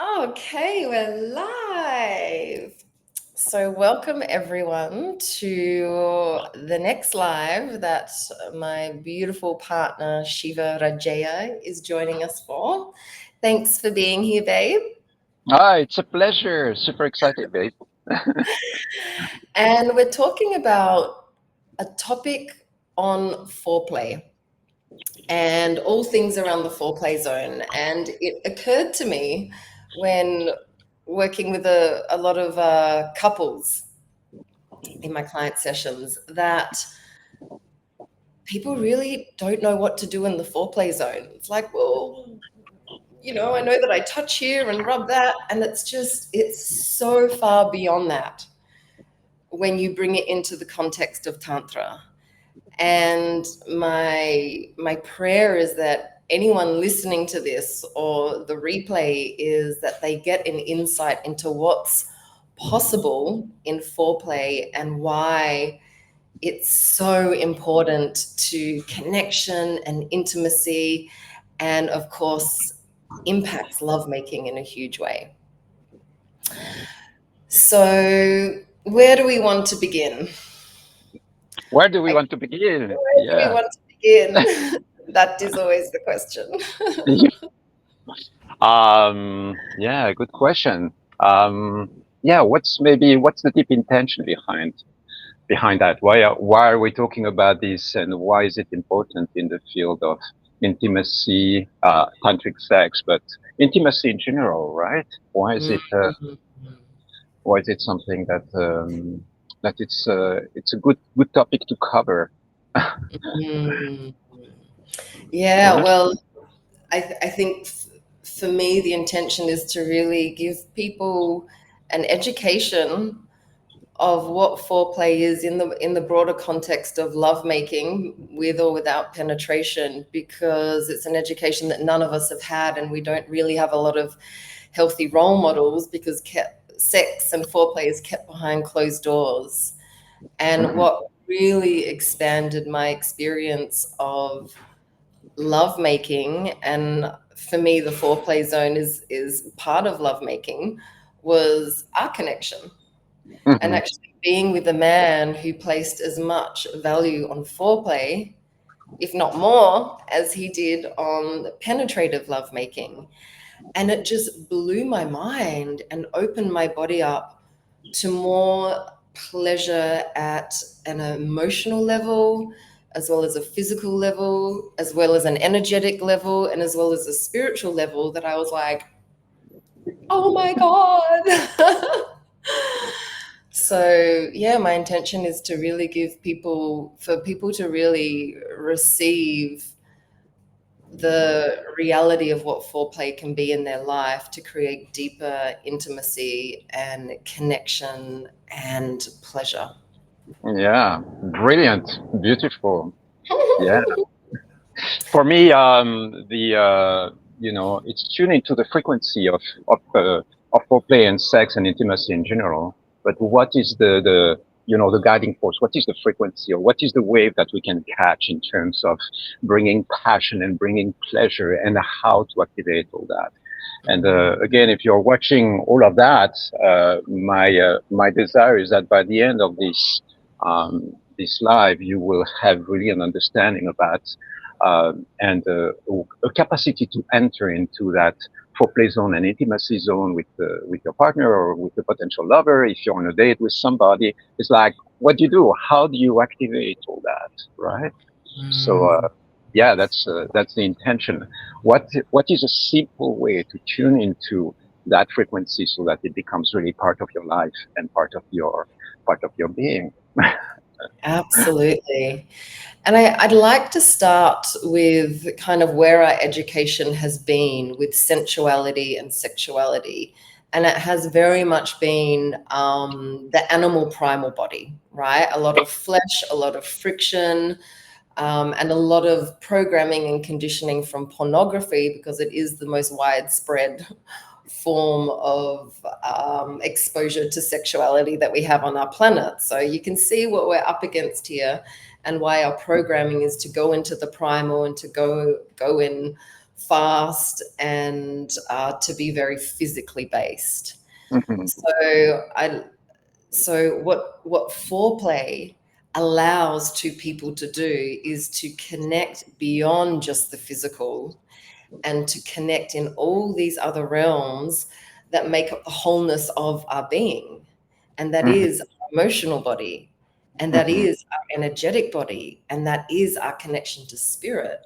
Okay, we're live. So, welcome everyone to the next live that my beautiful partner Shiva Rajaya is joining us for. Thanks for being here, babe. It's a pleasure. Super excited, babe. And we're talking about a topic on foreplay and all things around the foreplay zone. And it occurred to me when working with a lot of couples in my client sessions that people really don't know what to do in the foreplay zone. It's like, well, I know that I touch here and rub that, and it's so far beyond that when you bring it into the context of Tantra. And my prayer is that anyone listening to this or the replay is that they get an insight into what's possible in foreplay and why it's so important to connection and intimacy, and of course, impacts lovemaking in a huge way. So, where do we want to begin? Where do we Like, want to begin? where do we Yeah. want to begin? That is always the question. Yeah, good question. Yeah, what's the deep intention behind that? Why are we talking about this, and why is it important in the field of intimacy, tantric sex, but intimacy in general, right? Mhm. Why is it something that it's a good topic to cover? Mm. Yeah, Right? well, I think for me, the intention is to really give people an education of what foreplay is in the broader context of lovemaking with or without penetration, because it's an education that none of us have had, and we don't really have a lot of healthy role models because sex and foreplay is kept behind closed doors. And Mhm. what really expanded my experience of lovemaking, and for me the foreplay zone is part of lovemaking, was our connection, and Mhm. actually being with a man who placed as much value on foreplay, if not more, as he did on penetrative lovemaking. And it just blew my mind and opened my body up to more pleasure at an emotional level, as well as a physical level, as well as an energetic level, and as well as a spiritual level, that I was like, oh my God. So, yeah, my intention is to really for people to really receive the reality of what foreplay can be in their life to create deeper intimacy and connection and pleasure. Yeah, brilliant, beautiful. Yeah, for me, it's tuning to the frequency of foreplay and sex and intimacy in general. But what is the guiding force? What is the frequency, or what is the wave that we can catch in terms of bringing passion and bringing pleasure, and how to activate all that? And again, if you're watching all of that, my desire is that by the end of this live, you will have really an understanding about and a capacity to enter into that foreplay zone and intimacy zone with your partner or with a potential lover. If you're on a date with somebody, it's like, what do you do? How do you activate all that, right? So Mm. yeah, that's the intention. What is a simple way to tune into that frequency so that it becomes really part of your life and part of your being? Absolutely. And I'd like to start with kind of where our education has been with sensuality and sexuality. And it has very much been the animal primal body, right? A lot of flesh, a lot of friction, and a lot of programming and conditioning from pornography, because it is the most widespread form of exposure to sexuality that we have on our planet. So you can see what we're up against here, and why our programming is to go into the primal and to go in fast, and to be very physically based. Mm-hmm. So what foreplay allows two people to do is to connect beyond just the physical, and to connect in all these other realms that make up the wholeness of our being. And that Mm-hmm. is our emotional body, and that Mm-hmm. is our energetic body, and that is our connection to spirit.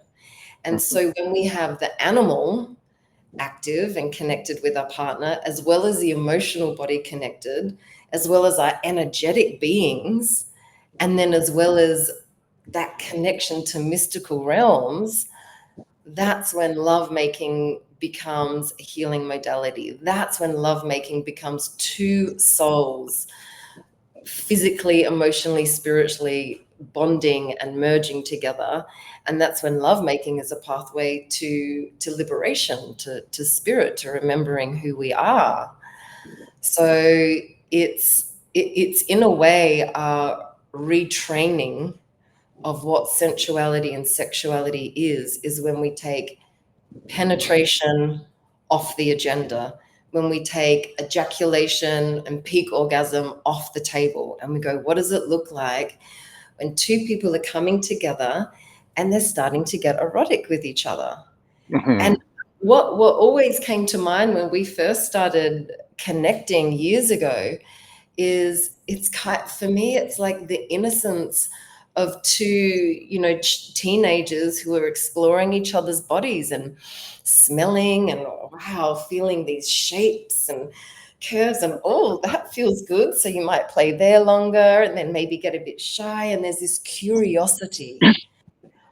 And so when we have the animal active and connected with our partner, as well as the emotional body connected, as well as our energetic beings, and then as well as that connection to mystical realms, that's when lovemaking becomes a healing modality. That's when lovemaking becomes two souls physically, emotionally, spiritually bonding and merging together. And that's when lovemaking is a pathway to liberation, to spirit, to remembering who we are. So it's in a way a retraining of what sensuality and sexuality is when we take penetration off the agenda, when we take ejaculation and peak orgasm off the table, and we go, what does it look like when two people are coming together and they're starting to get erotic with each other? Mm-hmm. And what always came to mind when we first started connecting years ago is, it's kind, for me it's like the innocence of two, teenagers who are exploring each other's bodies and smelling and, wow, feeling these shapes and curves, and oh, that feels good, so you might play there longer and then maybe get a bit shy, and there's this curiosity. And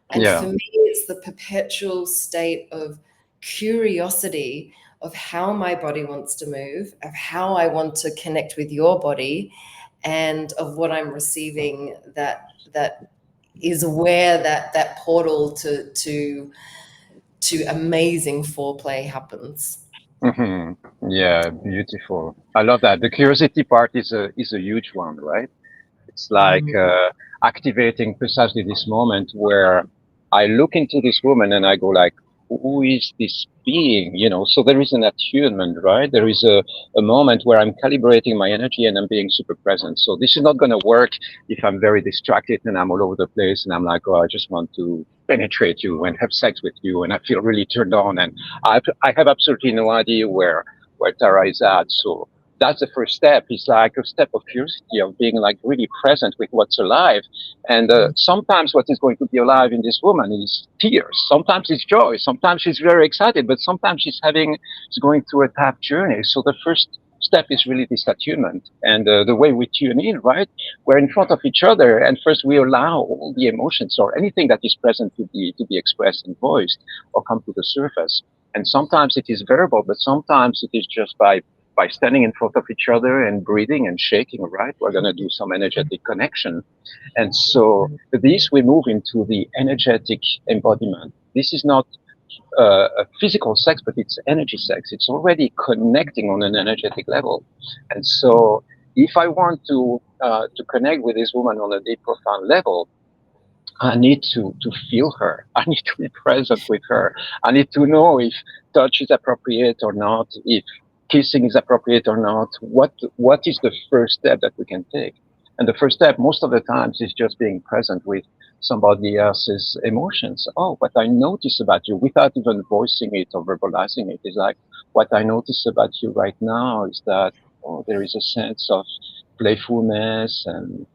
for Yeah. me, it's the perpetual state of curiosity of how my body wants to move, of how I want to connect with your body, and of what I'm receiving, that is where that portal to amazing foreplay happens. Mm-hmm. Yeah. Beautiful. I love that. The curiosity part is a huge one, right? It's like Mm. activating precisely this moment where I look into this woman and I go like, who is this being? So there is an attunement, right? There is a moment where I'm calibrating my energy and I'm being super present. So this is not going to work if I'm very distracted and I'm all over the place and I'm like, oh, I just want to penetrate you and have sex with you and I feel really turned on and I have absolutely no idea where Tara is at. So that's the first step. It's like a step of curiosity, of being like really present with what's alive. And sometimes what is going to be alive in this woman is tears. Sometimes it's joy. Sometimes she's very excited, but sometimes she's going through a tough journey. So the first step is really this attunement and the way we tune in, right? We're in front of each other, and first we allow all the emotions or anything that is present to be expressed and voiced or come to the surface. And sometimes it is verbal, but sometimes it is just by standing in front of each other and breathing and shaking, right? We're going to do some energetic connection. And so this, we move into the energetic embodiment. This is not a physical sex, but it's energy sex. It's already connecting on an energetic level. And so if I want to connect with this woman on a deep, profound level, I need to feel her. I need to be present with her. I need to know if touch is appropriate or not, if kissing is appropriate or not. What is the first step that we can take? And the first step, most of the times, is just being present with somebody else's emotions. Oh, what I notice about you, without even voicing it or verbalizing it, is like, what I notice about you right now is that, oh, there is a sense of playfulness and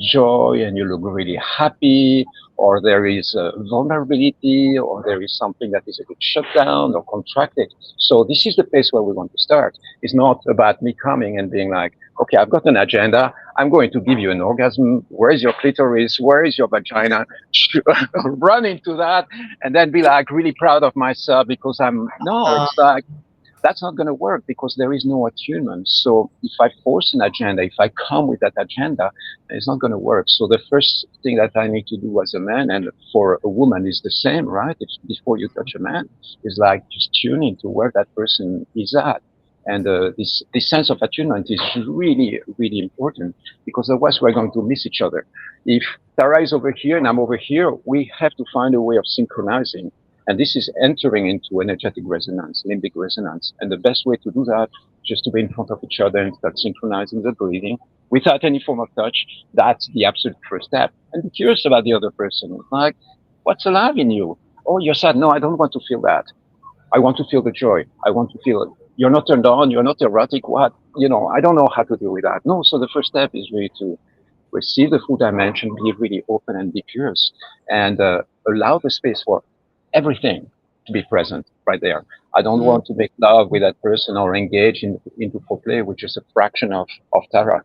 joy, and you look really happy, or there is a vulnerability, or there is something that is a bit shut down or contracted. So this is the place where we want to start. It's not about me coming and being like, okay, I've got an agenda. I'm going to give you an orgasm. Where is your clitoris? Where is your vagina? Run into that and then be like really proud of myself because no, Uh, it's like, that's not going to work because there is no attunement. So if I force an agenda, if I come with that agenda, it's not going to work. So the first thing that I need to do as a man, and for a woman is the same, right? If, before you touch a man, is like just tune into where that person is at. And this sense of attunement is really, really important because otherwise we're going to miss each other. If Tara is over here and I'm over here, we have to find a way of synchronizing. And this is entering into energetic resonance, limbic resonance. And the best way to do that, just to be in front of each other and start synchronizing the breathing without any form of touch. That's the absolute first step. And be curious about the other person. Like, what's alive in you? Oh, you're sad. No, I don't want to feel that. I want to feel the joy. I want to feel it. You're not turned on. You're not erotic. What? I don't know how to deal with that. No. So the first step is really to receive the full dimension, be really open and be curious, and allow the space for everything to be present right there. I don't Mm, want to make love with that person or engage into foreplay, which is a fraction of Tara.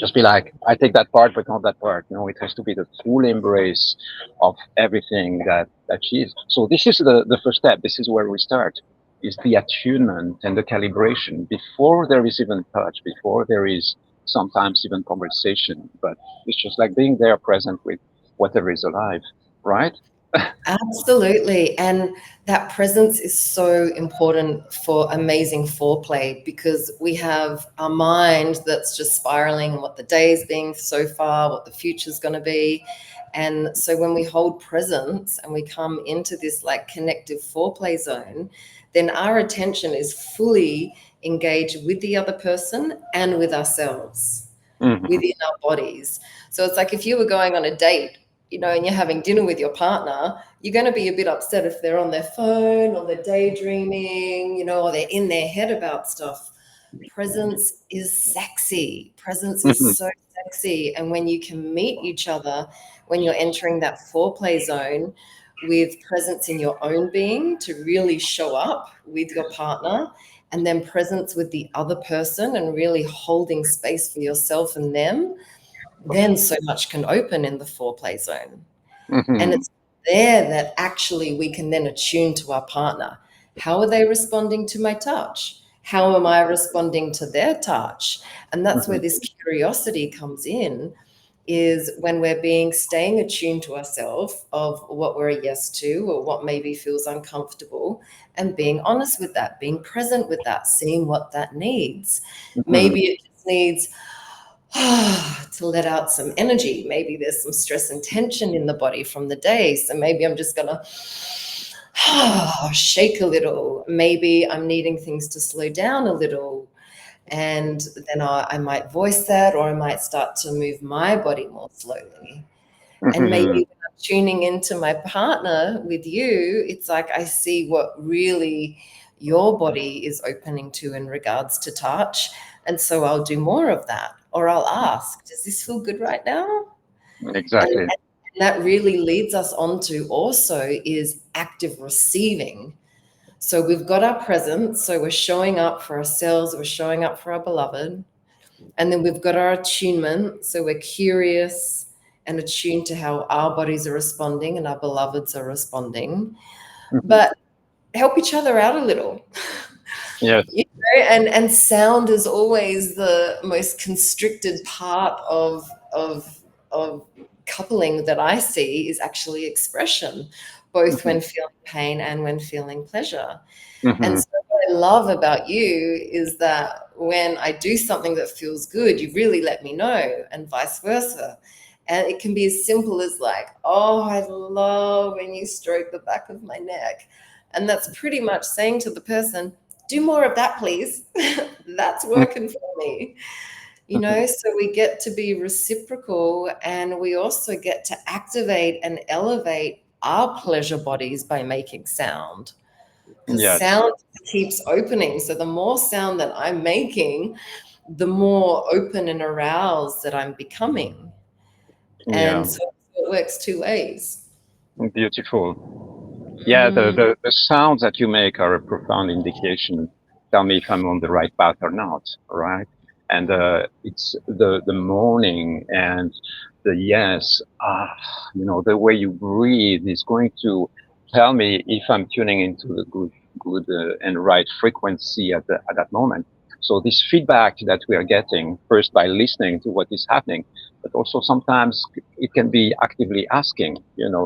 Just be like, I take that part, but not that part. It has to be the full embrace of everything that she is. So this is the first step. This is where we start, is the attunement and the calibration before there is even touch, before there is sometimes even conversation. But it's just like being there present with whatever is alive, right? absolutely. And that presence is so important for amazing foreplay because we have our mind that's just spiraling what the day's being so far, what the future's going to be. And so when we hold presence and we come into this like connective foreplay zone, then our attention is fully engaged with the other person and with ourselves, Hmm. within our bodies. So it's like if you were going on a date, and you're having dinner with your partner, you're going to be a bit upset if they're on their phone or they're daydreaming, or they're in their head about stuff. Presence is sexy. Presence is Hmm. so sexy. And when you can meet each other, when you're entering that foreplay zone with presence in your own being to really show up with your partner, and then presence with the other person and really holding space for yourself and them, then so much can open in the foreplay zone. And Hmm. it's there that actually we can then attune to our partner. How are they responding to my touch? How am I responding to their touch? And that's where Hmm. this curiosity comes in, is when we're staying attuned to ourselves of what we're a yes to or what maybe feels uncomfortable, and being honest with that, being present with that, seeing what that needs. Hmm. Maybe it just needs to let out some energy. Maybe there's some stress and tension in the body from the day. So maybe I'm just going to shake a little. Maybe I'm needing things to slow down a little. And then I might voice that, or I might start to move my body more slowly. And maybe Hmm. when I'm tuning into my partner with you, it's like I see what really your body is opening to in regards to touch. And so I'll do more of that. Or I'll ask, does this feel good right now? And Exactly. that really leads us on to also is active receiving. So we've got our presence. So we're showing up for ourselves, we're showing up for our beloved. And then we've got our attunement. So we're curious and attuned to how our bodies are responding and our beloveds are responding. Hmm. But help each other out a little. Yes. And sound is always the most constricted part of coupling that I see, is actually expression, both Hmm. when feeling pain and when feeling pleasure. And Hmm. so what I love about you is that when I do something that feels good, you really let me know, and vice versa. And it can be as simple as like, oh, I love when you stroke the back of my neck. And that's pretty much saying to the person, do more of that, please. That's working for me. Hmm. So we get to be reciprocal, and we also get to activate and elevate our pleasure bodies by making sound, because Yes. sound keeps opening. So the more sound that I'm making, the more open and aroused that I'm becoming. And Yeah. so it works two ways. Beautiful. Yeah, the, Mm, the, the sounds that you make are a profound indication. Tell me if I'm on the right path or not, right? And it's the moaning and the yes, the way you breathe is going to tell me if I'm tuning into the good and right frequency at that moment. So this feedback that we are getting first by listening to what is happening, but also sometimes it can be actively asking,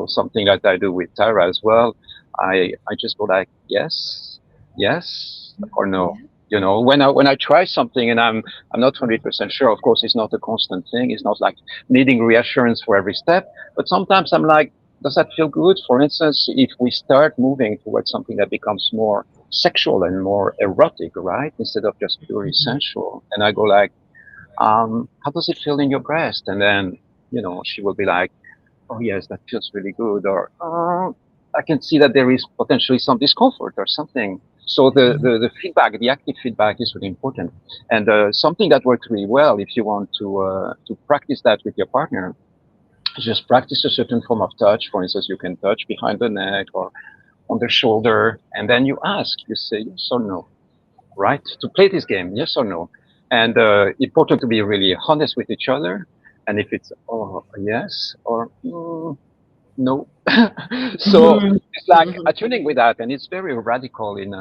something that I do with Tara as well. I just go like, yes, yes, or no. yeah. When I try something and I'm not 100% sure. Of course, it's not a constant thing. It's not like needing reassurance for every step. But sometimes I'm like, does that feel good? For instance, if we start moving towards something that becomes more sexual and more erotic, right, instead of just purely sensual, and I go like, how does it feel in your breast? And then, she will be like, oh yes, that feels really good, or I can see that there is potentially some discomfort or something. So the feedback, the active feedback, is really important, and something that works really well if you want to practice that with your partner. Just practice a certain form of touch. For instance, you can touch behind the neck or on the shoulder, and then you ask, you say yes or no, right? To play this game, yes or no. And important to be really honest with each other. And if it's yes or no, so it's like attuning with that, and it's very radical in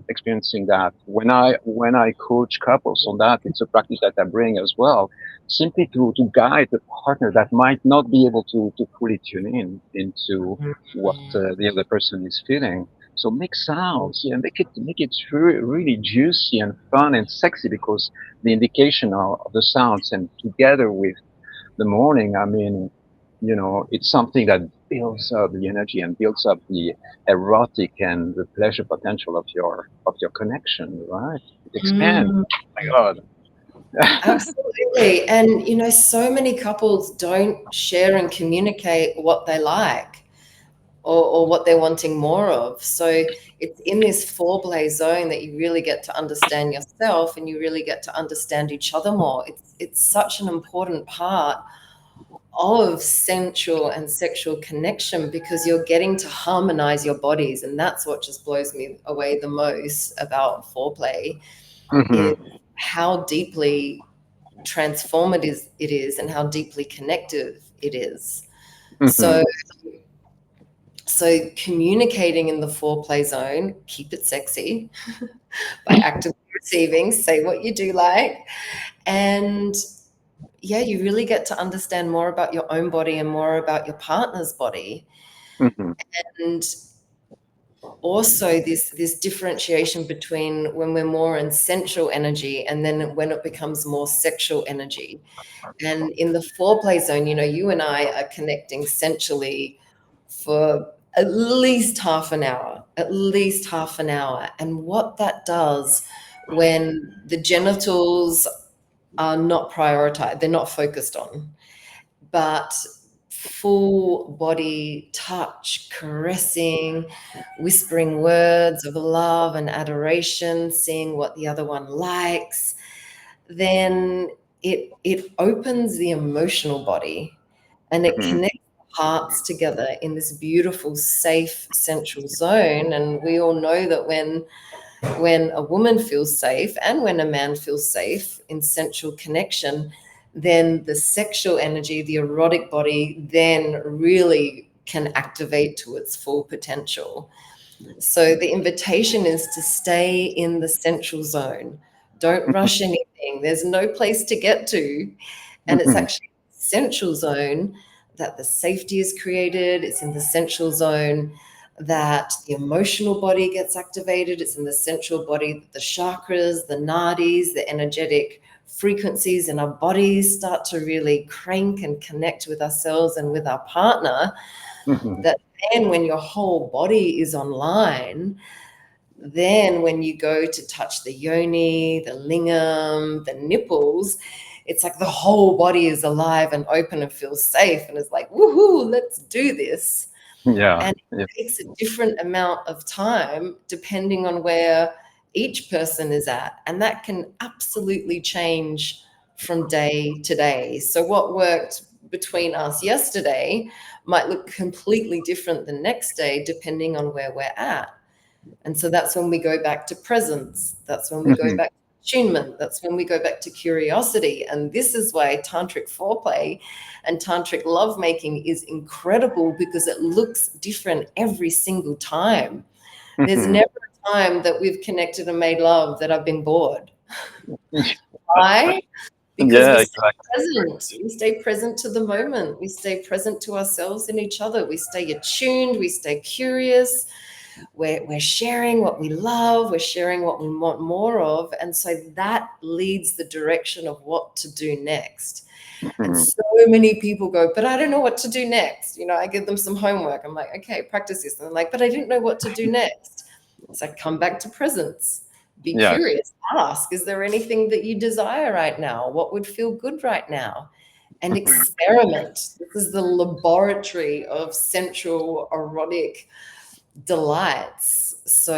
experiencing that. When I coach couples on that, it's a practice that I bring as well, simply to guide the partner that might not be able to fully tune in into what the other person is feeling. So make sounds, yeah, make it really juicy and fun and sexy, because the indication of the sounds, and together with the morning, I mean, it's something that builds up the energy and builds up the erotic and the pleasure potential of your connection, right? It expands. Oh my God. Absolutely. And, so many couples don't share and communicate what they like, or what they're wanting more of. So it's in this foreplay zone that you really get to understand yourself, and you really get to understand each other more. It's such an important part of sensual and sexual connection, because you're getting to harmonize your bodies. And that's what just blows me away the most about foreplay, is Hmm. how deeply transformative it is, and how deeply connective it is. Hmm. So communicating in the foreplay zone, keep it sexy by actively receiving, say what you do like. And yeah, you really get to understand more about your own body and more about your partner's body. Hmm. And also this differentiation between when we're more in sensual energy, and then when it becomes more sexual energy. And in the foreplay zone, you and I are connecting sensually for at least half an hour. And what that does when the genitals are not prioritized, they're not focused on, but full body touch, caressing, whispering words of love and adoration, seeing what the other one likes, then it opens the emotional body, and it Hmm. connects hearts together in this beautiful, safe, central zone. And we all know that when a woman feels safe, and when a man feels safe in sensual connection, then the sexual energy, the erotic body, then really can activate to its full potential. So the invitation is to stay in the central zone. Don't rush anything. There's no place to get to. And it's Hmm. actually the central zone that the safety is created. It's in the central zone that the emotional body gets activated. It's in the central body that the chakras, the nadis, the energetic frequencies in our bodies start to really crank and connect with ourselves and with our partner. Hmm. That then when your whole body is online, then when you go to touch the yoni, the lingam, the nipples, it's like the whole body is alive and open and feels safe, and it's like, woohoo, let's do this. Yeah. And Yeah. it takes a different amount of time depending on where each person is at. And that can absolutely change from day to day. So what worked between us yesterday might look completely different the next day, depending on where we're at. And so that's when we go back to presence. That's when we go Hmm. back to attunement. That's when we go back to curiosity. And this is why tantric foreplay and tantric lovemaking is incredible, because it looks different every single time. There's Hmm. never a time that we've connected and made love that I've been bored. Why? Because Yeah. we stay Exactly. present. We stay present to the moment. We stay present to ourselves and each other. We stay attuned. We stay curious. we're sharing what we love, we're sharing what we want more of. And so that leads the direction of what to do next. And Mhm. so many people go, but I don't know what to do next. I give them some homework. I'm like, okay, practice this. And they're like, but I didn't know what to do next. So come back to presence. Be Yes. curious. Ask, is there anything that you desire right now? What would feel good right now? And Mhm. experiment. This is the laboratory of sensual erotic delights. So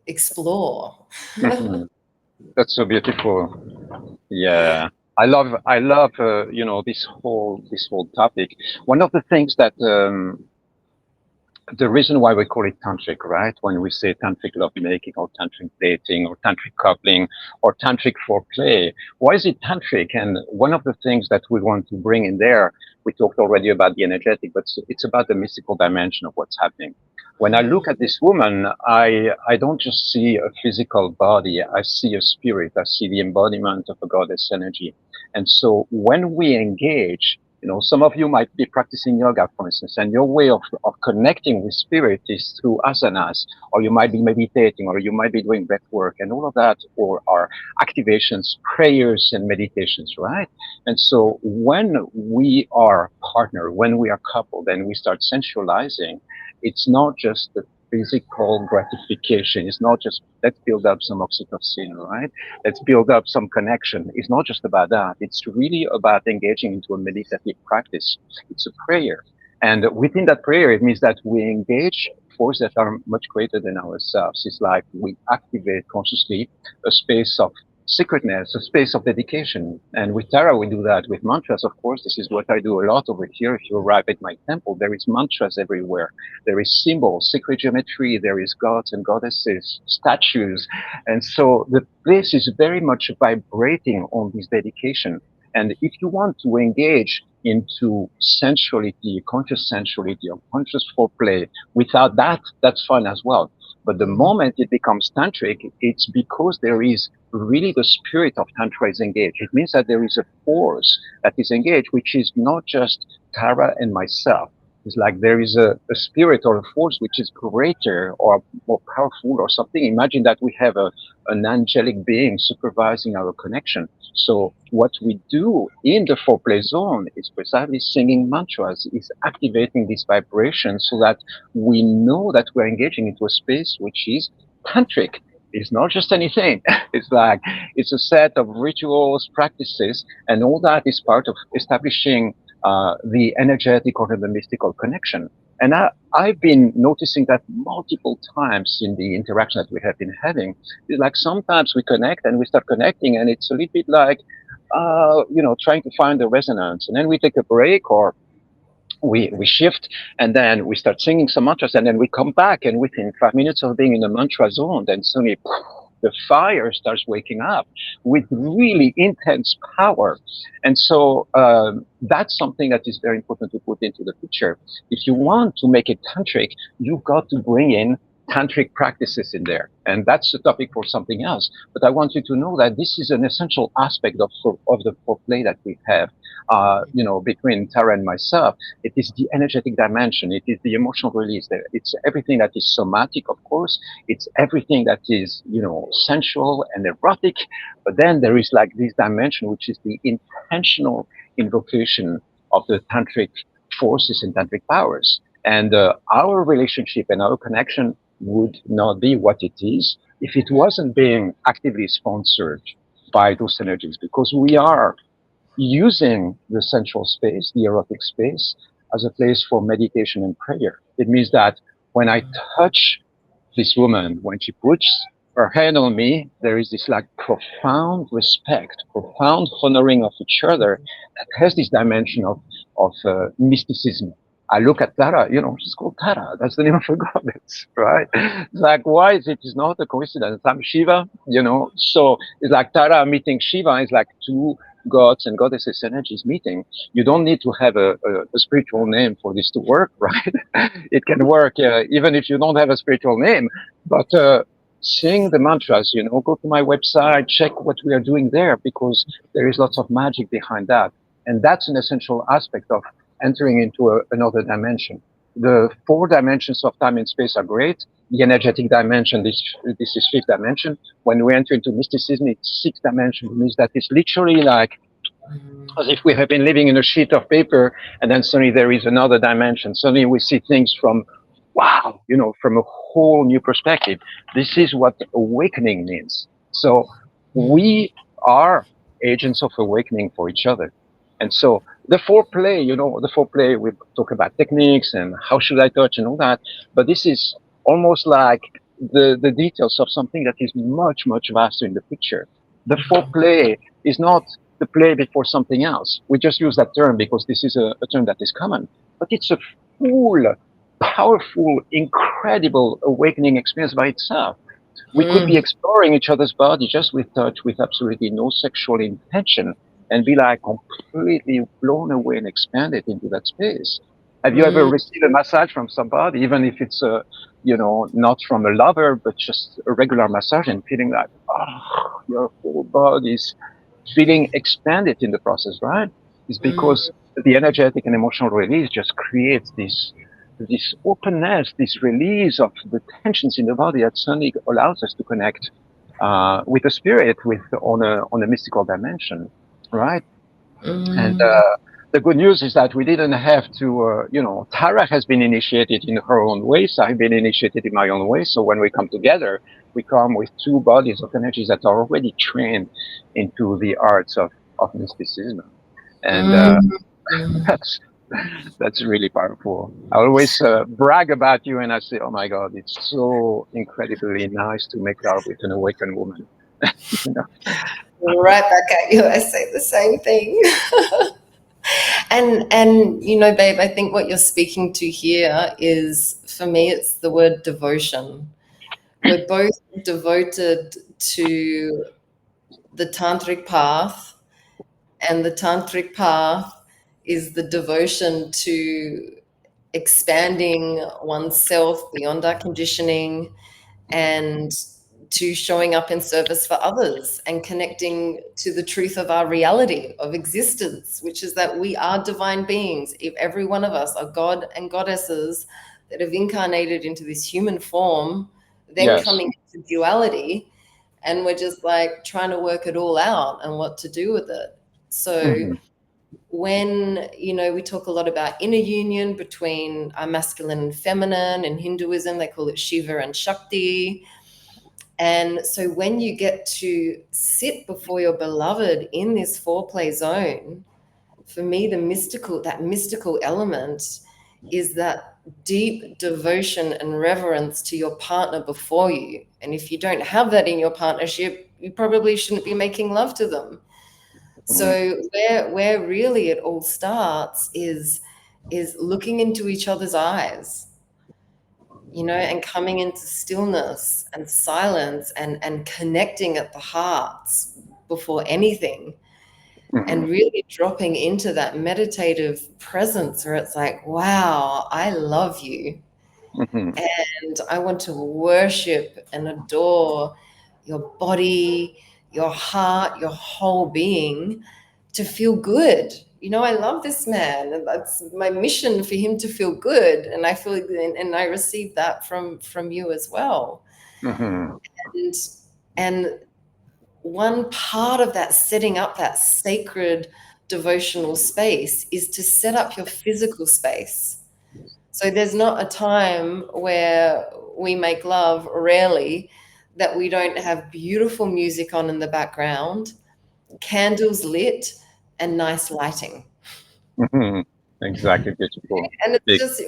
explore. Mhm. That's so beautiful. Yeah. I love this whole topic. One of the things that the reason why we call it tantric, right? When we say tantric lovemaking or tantric dating or tantric coupling or tantric foreplay, why is it tantric? And one of the things that we want to bring in there, we talked already about the energetic, but it's about the mystical dimension of what's happening. When I look at this woman, I don't just see a physical body. I see a spirit. I see the embodiment of a goddess energy. And so when we engage, some of you might be practicing yoga, for instance, and your way of connecting with spirit is through asanas, or you might be meditating, or you might be doing breath work, and all of that, or are activations, prayers, and meditations, right? And so when we are partner, when we are coupled, and we start sensualizing, it's not just the physical gratification. It's not just let's build up some oxytocin, right? Let's build up some connection. It's not just about that. It's really about engaging into a meditative practice. It's a prayer. And within that prayer, it means that we engage forces that are much greater than ourselves. It's like we activate consciously a space of secretness, a space of dedication. And with Tara, we do that with mantras, of course. This is what I do a lot over here. If you arrive at my temple, there is mantras everywhere. There is symbols, sacred geometry, there is gods and goddesses, statues, and so the place is very much vibrating on this dedication. And if you want to engage into sensuality, conscious sensuality, or conscious foreplay, without that, that's fine as well. But the moment it becomes tantric, it's because there is really the spirit of tantra is engaged. It means that there is a force that is engaged, which is not just Tara and myself. It's like there is a spirit or a force which is greater or more powerful or something. Imagine that we have an angelic being supervising our connection. So what we do in the foreplay zone is precisely singing mantras, is activating this vibration so that we know that we're engaging into a space which is tantric. It's not just anything. It's like it's a set of rituals, practices, and all that is part of establishing the energetic or the mystical connection. And I've been noticing that multiple times in the interaction that we have been having. It's like sometimes we connect and we start connecting, and it's a little bit like, trying to find the resonance. And then we take a break or we shift, and then we start singing some mantras, and then we come back, and within 5 minutes of being in the mantra zone, then suddenly the fire starts waking up with really intense power. And so that's something that is very important to put into the picture. If you want to make it tantric, you've got to bring in tantric practices in there, and that's the topic for something else. But I want you to know that this is an essential aspect of the foreplay that we have, between Tara and myself. It is the energetic dimension. It is the emotional release. It's everything that is somatic, of course. It's everything that is, sensual and erotic. But then there is like this dimension, which is the intentional invocation of the tantric forces and tantric powers. And our relationship and our connection would not be what it is if it wasn't being actively sponsored by those energies, because we are using the sensual space, the erotic space, as a place for meditation and prayer. It means that when I touch this woman, when she puts her hand on me, there is this like profound respect, profound honoring of each other that has this dimension of mysticism. I look at Tara, she's called Tara. That's the name of a goddess, right? It's like, why is it? It's not a coincidence. I'm Shiva, So it's like Tara meeting Shiva is like two gods and goddesses energies meeting. You don't need to have a spiritual name for this to work, right? It can work even if you don't have a spiritual name. But sing the mantras, go to my website, check what we are doing there, because there is lots of magic behind that. And that's an essential aspect of entering into another dimension. the four dimensions of time and space are great. The energetic dimension, this is fifth dimension. When we enter into mysticism, it's sixth dimension. It means that it's literally like as if we have been living in a sheet of paper, and then suddenly there is another dimension. Suddenly we see things from, wow, from a whole new perspective. This is what awakening means. So we are agents of awakening for each other. And so the foreplay, the foreplay, we talk about techniques and how should I touch and all that, but this is almost like the details of something that is much, much vaster in the picture. The foreplay is not the play before something else. We just use that term because this is a term that is common, but it's a full, powerful, incredible awakening experience by itself. We could be Mm, exploring each other's body just with touch, with absolutely no sexual intention, and be like completely blown away and expanded into that space. Have you ever mm, received a massage from somebody, even if it's not from a lover, but just a regular massage, and feeling like, oh, your whole body is feeling expanded in the process, right? Is because mm, the energetic and emotional release just creates this openness, this release of the tensions in the body that suddenly allows us to connect with the spirit, with on a mystical dimension, right? And mm, the good news is that we didn't have to, Tara has been initiated in her own way, so I've been initiated in my own way. So when we come together, we come with two bodies of energies that are already trained into the arts of mysticism. And mm. that's that's really powerful. I always brag about you, and I say, "Oh my God, it's so incredibly nice to make love with an awakened woman." You know? Right back at you. I say the same thing. And babe, I think what you're speaking to here is, for me, it's the word devotion. We're both devoted to the tantric path, and the tantric path is the devotion to expanding oneself beyond our conditioning, and to showing up in service for others and connecting to the truth of our reality of existence, which is that we are divine beings. If every one of us are god and goddesses that have incarnated into this human form, then Yes. coming into duality, and we're just like trying to work it all out and what to do with it. So Hmm. when we talk a lot about inner union between our masculine and feminine, in Hinduism they call it Shiva and Shakti. And so when you get to sit before your beloved in this foreplay zone, for me, that mystical element is that deep devotion and reverence to your partner before you. And if you don't have that in your partnership, you probably shouldn't be making love to them. Hmm. So where really it all starts is looking into each other's eyes, and coming into stillness and silence, and connecting at the hearts before anything, Hmm. and really dropping into that meditative presence where it's like, wow, I love you. Hmm. And I want to worship and adore your body, your heart, your whole being, to feel good. I love this man, and that's my mission, for him to feel good. And I feel, and I receive that from you as well. Hmm. And and one part of that, setting up that sacred devotional space, is to set up your physical space. So there's not a time where we make love, rarely, that we don't have beautiful music on in the background, candles lit, and nice lighting. Hmm. Exactly, beautiful. And it's Big. just,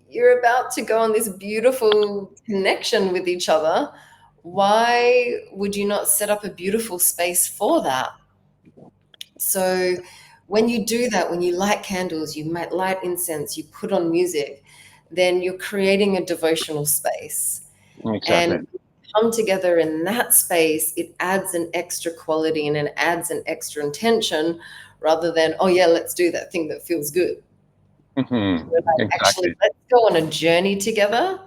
you're about to go on this beautiful connection with each other. Why would you not set up a beautiful space for that? So when you do that, when you light candles, you might light incense, you put on music, then you're creating a devotional space. Exactly. And come together in that space, it adds an extra quality and it adds an extra intention, rather than, oh yeah, let's do that thing that feels good. Hmm. We're like, actually, Exactly. let's go on a journey together.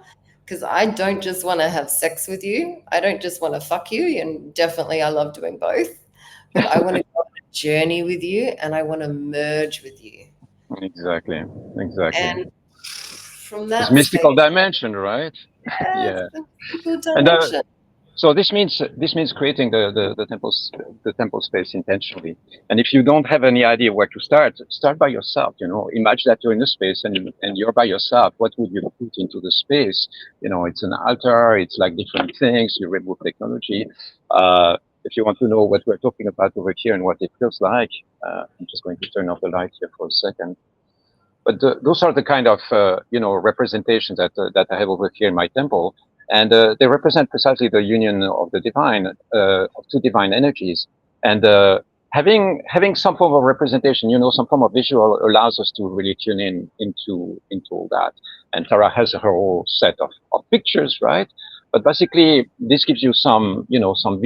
Because I don't just want to have sex with you. I don't just want to fuck you. And definitely, I love doing both. But I want to go on a journey with you, and I want to merge with you. Exactly. Exactly. And from This that mystical space. dimension, right? Yes, Yeah. the mystical And dimension. so this means creating the temple space intentionally. And if you don't have any idea where to start by yourself. Imagine that you're in a space and you're by yourself. What would you put into the space? It's an altar. It's like different things. You remove technology. If you want to know what we're talking about over here and what it feels like, I'm just going to turn off the light here for a second. But those are the kind of representations that I have over here in my temple, and they represent precisely the union of the divine, of two divine energies. And having some form of representation, some form of visual, allows us to really tune into all that. And Tara has her whole set of pictures, right? But basically, this gives you some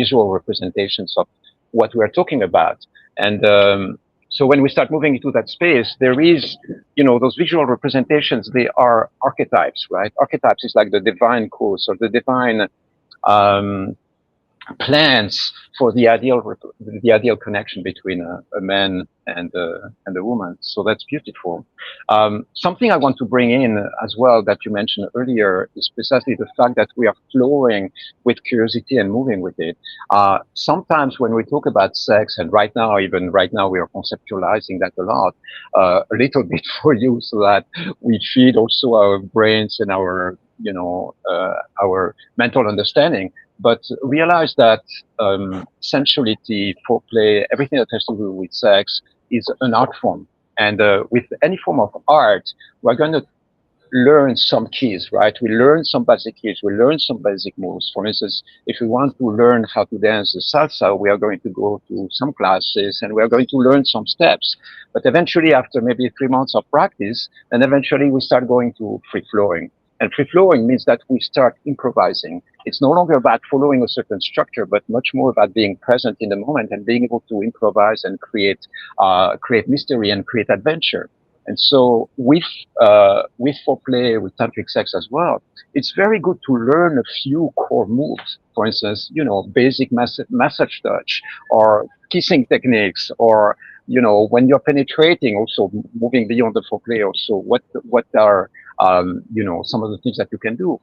visual representations of what we're talking about. And so when we start moving into that space, there is, those visual representations, they are archetypes, right? Archetypes is like the divine course or the divine um, plans for the ideal connection between a man and a woman. So that's beautiful. Something I want to bring in as well that you mentioned earlier is precisely the fact that we are flowing with curiosity and moving with it. Sometimes when we talk about sex, and even right now, we are conceptualizing that a lot, a little bit for you, so that we feed also our brains and our mental understanding, but realize that sensuality, foreplay, everything that has to do with sex is an art form. And with any form of art, we're going to learn some keys, right? We learn some basic keys. We learn some basic moves. For instance, if we want to learn how to dance the salsa, we are going to go to some classes and we are going to learn some steps. But eventually, after maybe 3 months of practice, then eventually we start going to free flowing. And free flowing means that we start improvising. It's no longer about following a certain structure, but much more about being present in the moment and being able to improvise and create mystery and create adventure. And so with foreplay, with tantric sex as well, it's very good to learn a few core moves. For instance, basic massage touch or kissing techniques, or when you're penetrating, also moving beyond the foreplay. Also, what are some of the things that you can do.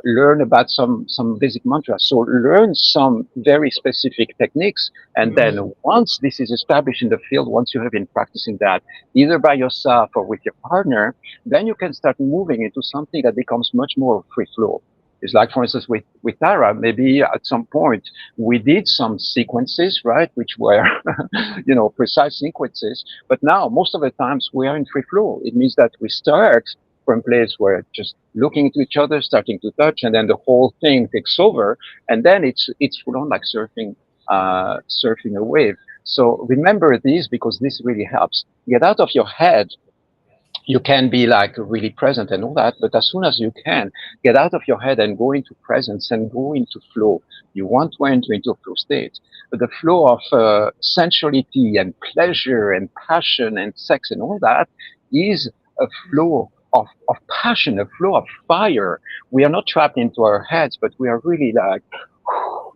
Learn about some basic mantras. So learn some very specific techniques, and Mm, then once this is established in the field, once you have been practicing that either by yourself or with your partner, then you can start moving into something that becomes much more free flow. It's like, for instance, with Tara, maybe at some point we did some sequences, right, which were, precise sequences. But now, most of the times, we are in free flow. It means that we start from a place where just looking into each other, starting to touch, and then the whole thing takes over, and then it's full on like surfing a wave. So remember this, because this really helps. Get out of your head. You can be like really present and all that, but as soon as you can, get out of your head and go into presence and go into flow. You want to enter into a flow state, but the flow of sensuality and pleasure and passion and sex and all that is a flow of passion, a flow of fire. We are not trapped into our heads, but we are really like,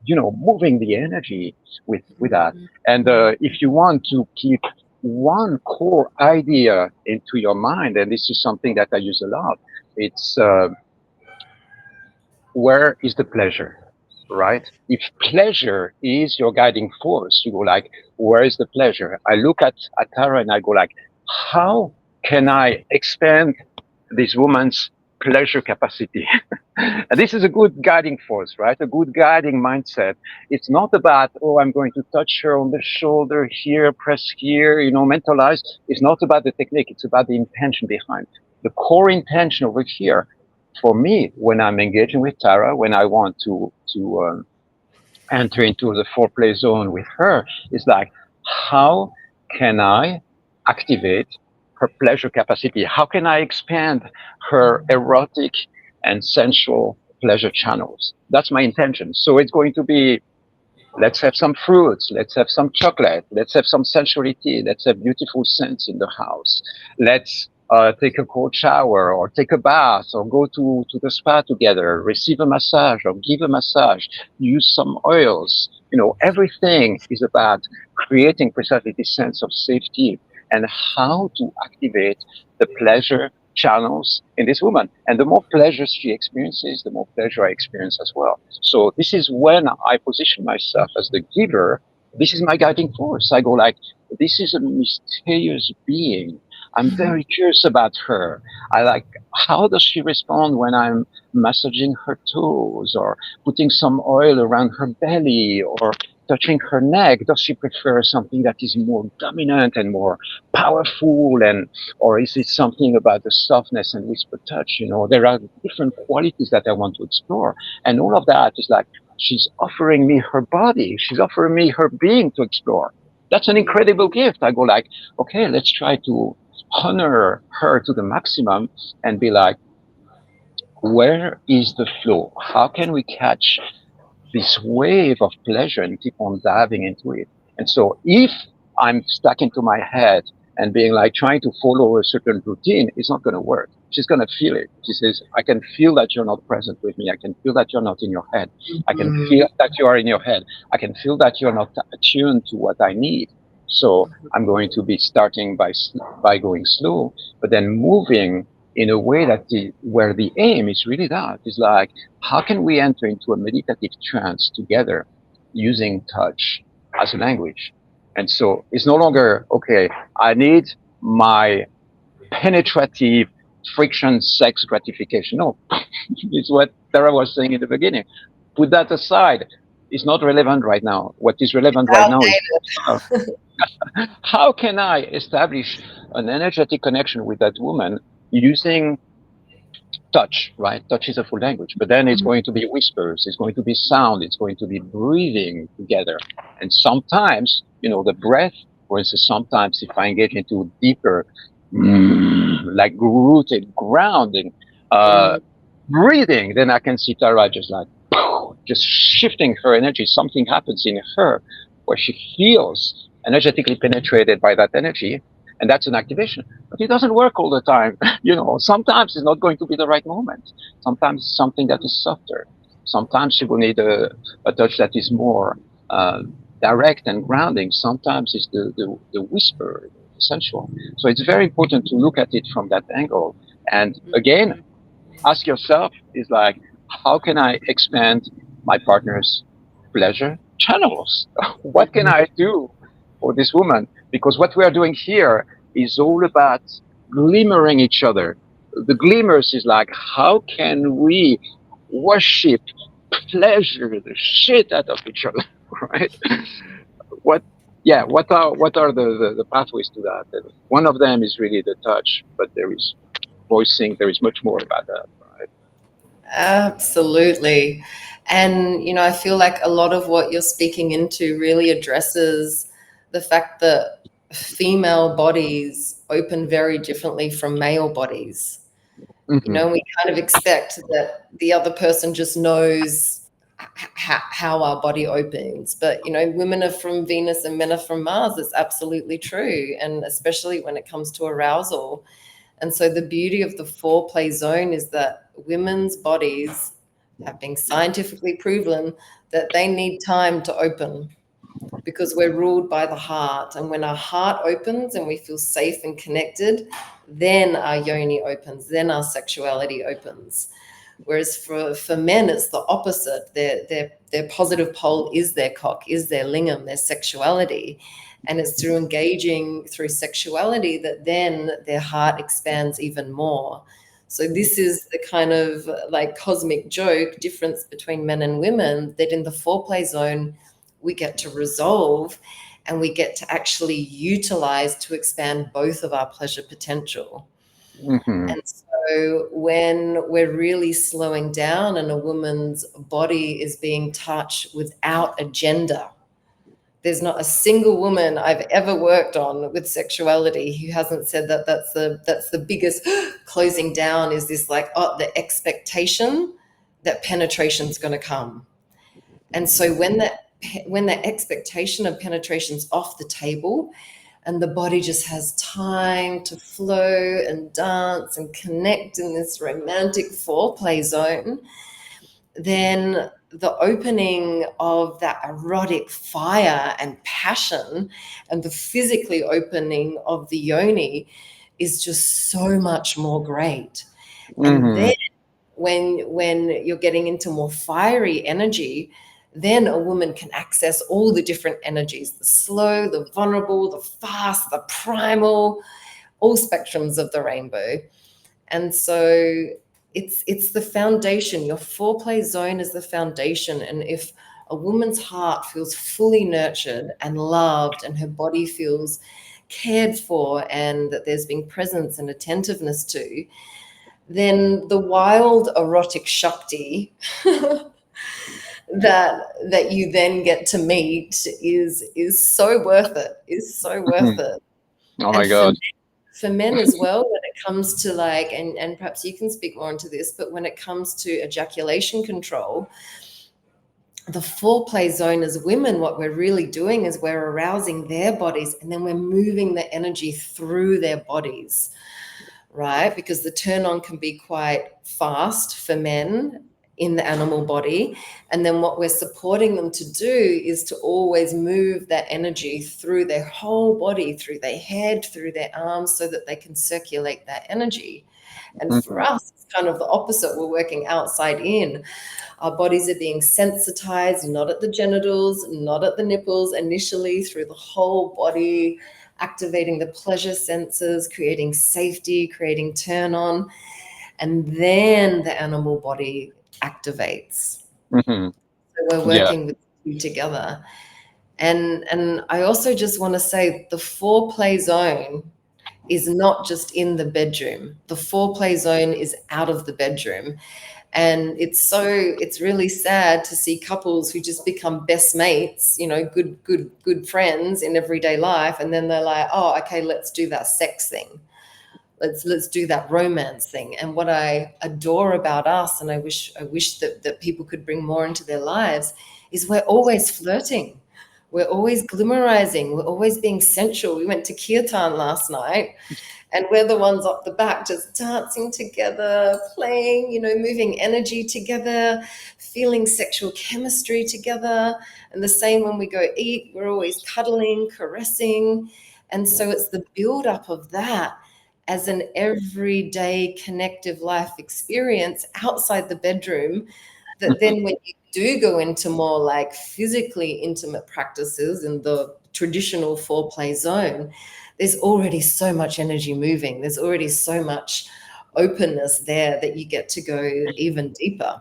moving the energy with that. And if you want to keep one core idea into your mind, and this is something that I use a lot, it's where is the pleasure, right? If pleasure is your guiding force, you go like, where is the pleasure? I look at Tara and I go like, how can I expand this woman's pleasure capacity? And this is a good guiding force, right? A good guiding mindset. It's not about, oh, I'm going to touch her on the shoulder here, press here, mentalize. It's not about the technique. It's about the intention behind. The core intention over here, for me, when I'm engaging with Tara, when I want to enter into the foreplay zone with her, is like, how can I activate her pleasure capacity? How can I expand her erotic and sensual pleasure channels? That's my intention. So it's going to be, let's have some fruits, let's have some chocolate, let's have some sensuality, let's have beautiful scents in the house. Let's take a cold shower or take a bath or go to the spa together, receive a massage or give a massage, use some oils. Everything is about creating precisely this sense of safety and how to activate the pleasure channels in this woman. And the more pleasure she experiences, the more pleasure I experience as well. So this is when I position myself as the giver. This is my guiding force. I go like, this is a mysterious being. I'm very curious about her. I like, how does she respond when I'm massaging her toes or putting some oil around her belly or touching her neck? Does she prefer something that is more dominant and more powerful, and or is it something about the softness and whisper touch? There are different qualities that I want to explore, and all of that is like, she's offering me her body, she's offering me her being to explore. That's an incredible gift. I go like, okay, let's try to honor her to the maximum and be like, where is the flow? How can we catch this wave of pleasure and keep on diving into it? And so if I'm stuck into my head and being like trying to follow a certain routine, it's not going to work. She's going to feel it. She says, I can feel that you're not present with me. I can feel that you're not in your head. I can feel that you are in your head. I can feel that you're not attuned to what I need. So I'm going to be starting by going slow, but then moving in a way where the aim is really that is like, how can we enter into a meditative trance together using touch as a language? And so it's no longer, okay, I need my penetrative friction sex gratification. No, it's what Tara was saying in the beginning. Put that aside. It's not relevant right now. What is relevant right now is, uh, Outdated. how can I establish an energetic connection with that woman using touch, right? Touch is a full language, but then it's going to be whispers, it's going to be sound, it's going to be breathing together. And sometimes, the breath, for instance, sometimes if I engage into deeper, like rooted, grounding, uh, Mm, breathing, then I can see Tara just like, just shifting her energy. Something happens in her where she feels energetically penetrated by that energy. And that's an activation. But it doesn't work all the time. Sometimes it's not going to be the right moment. Sometimes it's something that is softer. Sometimes you will need a touch that is more uh, direct and grounding. Sometimes it's the whisper, the sensual. So it's very important to look at it from that angle. And again, ask yourself is like, how can I expand my partner's pleasure channels? What can I do for this woman? Because what we are doing here is all about glimmering each other. The glimmers is like, how can we worship, pleasure the shit out of each other, right? What, yeah, what are the pathways to that? And one of them is really the touch, but there is voicing, there is much more about that, right? absolutely. And, I feel like a lot of what you're speaking into really addresses the fact that female bodies open very differently from male bodies. Mm-hmm. We kind of expect that the other person just knows how our body opens. But, women are from Venus and men are from Mars. It's absolutely true. And especially when it comes to arousal. And so the beauty of the foreplay zone is that women's bodies have been scientifically proven that they need time to open because we're ruled by the heart. And when our heart opens and we feel safe and connected, then our yoni opens, then our sexuality opens. Whereas for men, it's the opposite. Their positive pole is their cock, is their lingam, their sexuality. And it's through engaging through sexuality that then their heart expands even more. So this is the kind of like cosmic joke difference between men and women, that in the foreplay zone, we get to resolve and we get to actually utilize to expand both of our pleasure potential. Mm-hmm. And so when we're really slowing down and a woman's body is being touched without agenda, there's not a single woman I've ever worked on with sexuality who hasn't said that that's the biggest closing down, is this like, the expectation that penetration's going to come. And so when that expectation of penetration's off the table and the body just has time to flow and dance and connect in this romantic foreplay zone, then the opening of that erotic fire and passion and the physically opening of the yoni is just so much more great. And Mm-hmm. then when you're getting into more fiery energy, then a woman can access all the different energies, the slow, the vulnerable, the fast, the primal, all spectrums of the rainbow. And so it's the foundation. Your foreplay zone is the foundation. And if a woman's heart feels fully nurtured and loved, and her body feels cared for, and that there's been presence and attentiveness to, then the wild erotic Shakti that you then get to meet is so worth it. Is so worth Mm-hmm. it. Oh And my God. for men as well, when it comes to like, and perhaps you can speak more into this, but when it comes to ejaculation control, the foreplay zone as women, what we're really doing is we're arousing their bodies, and then we're moving the energy through their bodies, right? Because the turn on can be quite fast for men in the animal body. And then what we're supporting them to do is to always move that energy through their whole body, through their head, through their arms, so that they can circulate that energy. And for Mm-hmm. us, it's kind of the opposite. We're working outside in. Our bodies are being sensitized, not at the genitals, not at the nipples, initially through the whole body, activating the pleasure senses, creating safety, creating turn on, and then the animal body activates. Mm-hmm. So we're Yeah. working with you together. And I also just want to say the foreplay zone is not just in the bedroom. The foreplay zone is out of the bedroom. And it's really sad to see couples who just become best mates, good friends in everyday life, and then they're like, oh, okay, let's do that sex thing, let's do that romance thing. And what I adore about us, and I wish that people could bring more into their lives, is we're always flirting, we're always glimmerizing, we're always being sensual. We went to kirtan last night, and we're the ones up the back just dancing together, playing, moving energy together, feeling sexual chemistry together. And the same when we go eat, we're always cuddling, caressing. And so it's the build up of that as an everyday connective life experience outside the bedroom, that then when you do go into more like physically intimate practices in the traditional foreplay zone, there's already so much energy moving. There's already so much openness there that you get to go even deeper.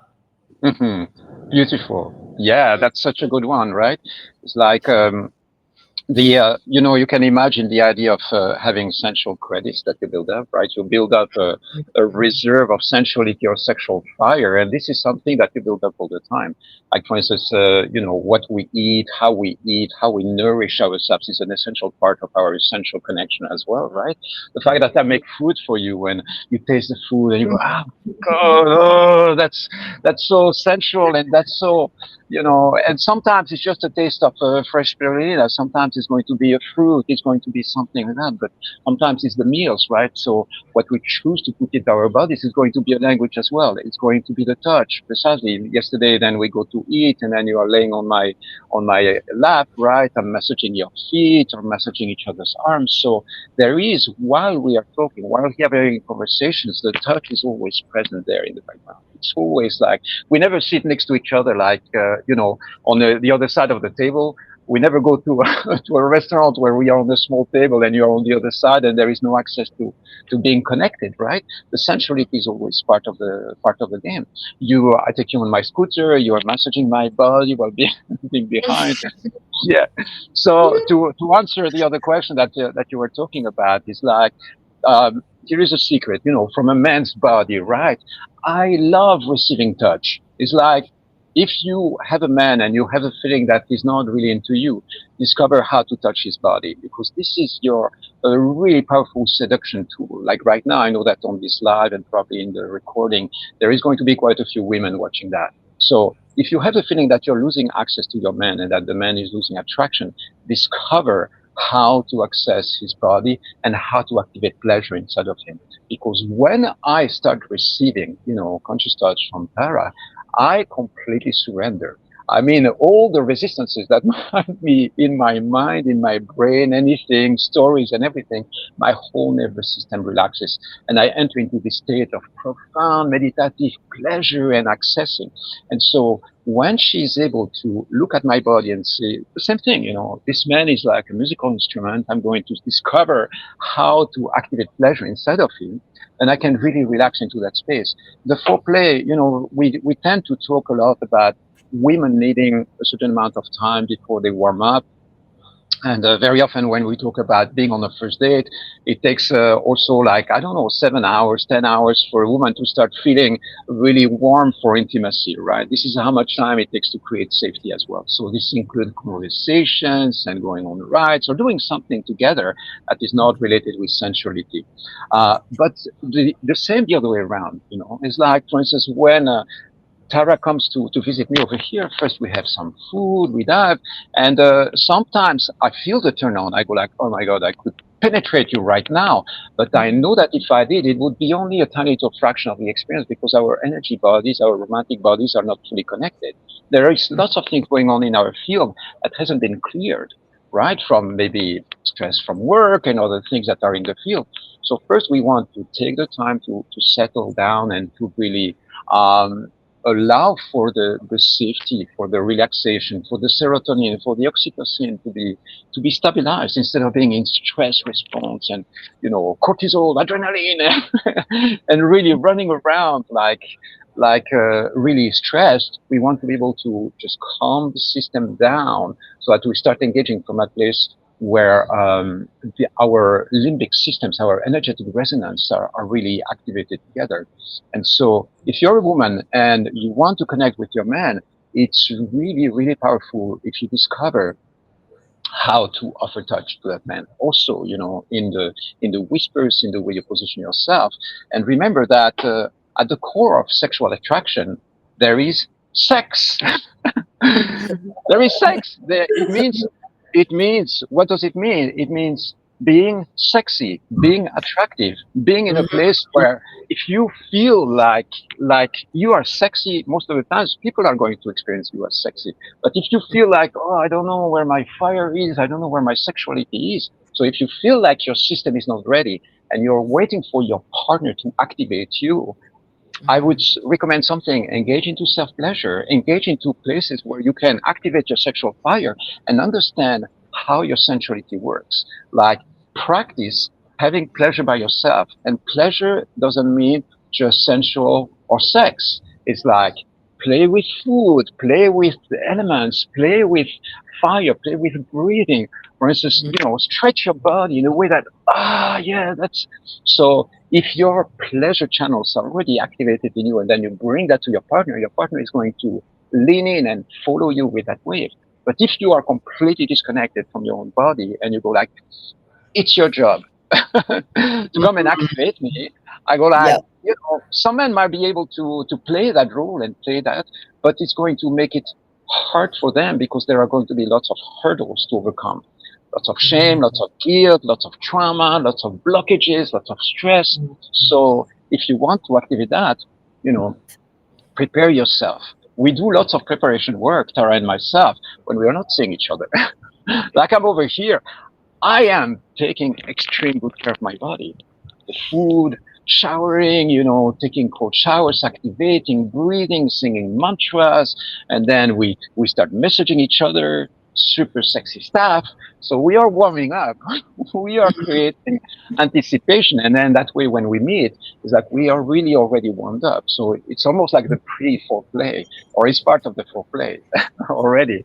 Mm-hmm. Beautiful. Yeah, that's such a good one, right? It's like the you can imagine the idea of having sensual credits that you build up, right? You build up a reserve of sensuality or sexual fire, and this is something that you build up all the time. Like, for instance, what we eat, how we nourish ourselves is an essential part of our essential connection as well, right? The fact that I make food for you, and you taste the food and you go, ah, God, oh, that's so sensual, and that's so, and sometimes it's just a taste of fresh spirulina. Sometimes it's going to be a fruit. It's going to be something like that. But sometimes it's the meals, right? So what we choose to put into our bodies is going to be a language as well. It's going to be the touch. Precisely. Yesterday, then we go to eat, and then you are laying on my lap, right? I'm massaging your feet, or massaging each other's arms. So there is, while we are talking, while we are having conversations, the touch is always present there in the background. It's always like we never sit next to each other, like on the other side of the table. We never go to to a restaurant where we are on a small table and you're on the other side, and there is no access to being connected, right? The sensuality is always part of the game. I take you on my scooter. You are massaging my body while being behind. Yeah. So to answer the other question that you were talking about is like, here is a secret, from a man's body, right? I love receiving touch. It's like, if you have a man and you have a feeling that he's not really into you, discover how to touch his body, because this is your a really powerful seduction tool. Like right now, I know that on this live and probably in the recording, there is going to be quite a few women watching that. So if you have a feeling that you're losing access to your man and that the man is losing attraction, discover how to access his body and how to activate pleasure inside of him. Because when I start receiving, conscious touch from Tara, I completely surrender. I mean, all the resistances that might be in my mind, in my brain, anything, stories and everything, my whole nervous system relaxes. And I enter into this state of profound meditative pleasure and accessing. And so when she's able to look at my body and say the same thing, this man is like a musical instrument. I'm going to discover how to activate pleasure inside of him. And I can really relax into that space. The foreplay, we tend to talk a lot about women needing a certain amount of time before they warm up. And very often when we talk about being on a first date, it takes also like, I don't know, 7 hours, 10 hours for a woman to start feeling really warm for intimacy, right? This is how much time it takes to create safety as well. So this includes conversations and going on rides or doing something together that is not related with sensuality. But the same the other way around, it's like, for instance, when Tara comes to visit me over here. First, we have some food, we dive, and sometimes I feel the turn on. I go like, oh my God, I could penetrate you right now. But I know that if I did, it would be only a tiny little fraction of the experience because our energy bodies, our romantic bodies are not fully connected. There is lots of things going on in our field that hasn't been cleared, right? From maybe stress from work and other things that are in the field. So first, we want to take the time to settle down and to really um, allow for the safety, for the relaxation, for the serotonin, for the oxytocin to be stabilized instead of being in stress response and cortisol, adrenaline, and really running around like really stressed. We want to be able to just calm the system down so that we start engaging from a place where our limbic systems, our energetic resonance are really activated together. And so if you're a woman and you want to connect with your man, it's really, really powerful if you discover how to offer touch to that man. Also, in the whispers, in the way you position yourself. And remember that at the core of sexual attraction, there is sex. There is sex. It means, what does it mean? It means being sexy, being attractive, being in a place where if you feel like you are sexy, most of the times people are going to experience you as sexy. But if you feel like, oh, I don't know where my fire is, I don't know where my sexuality is. So if you feel like your system is not ready and you're waiting for your partner to activate you, I would recommend something. Engage into self pleasure, engage into places where you can activate your sexual fire and understand how your sensuality works. Like, practice having pleasure by yourself. And pleasure doesn't mean just sensual or sex. It's like play with food, play with the elements, play with fire, play with breathing. For instance, stretch your body in a way that, yeah, that's so. If your pleasure channels are already activated in you and then you bring that to your partner is going to lean in and follow you with that wave. But if you are completely disconnected from your own body and you go like, it's your job to come and activate me, I go like, Yep. some men might be able to play that role and play that, but it's going to make it hard for them because there are going to be lots of hurdles to overcome. Lots of shame, lots of guilt, lots of trauma, lots of blockages, lots of stress. So if you want to activate that, you know, prepare yourself. We do lots of preparation work, Tara and myself, when we are not seeing each other. Like I'm over here, I am taking extreme good care of my body. The food, showering, taking cold showers, activating, breathing, singing mantras, and then we start messaging each other, super sexy stuff. So we are warming up. We are creating anticipation, and then that way when we meet, is that we are really already warmed up. So it's almost like the pre-foreplay, or it's part of the foreplay already.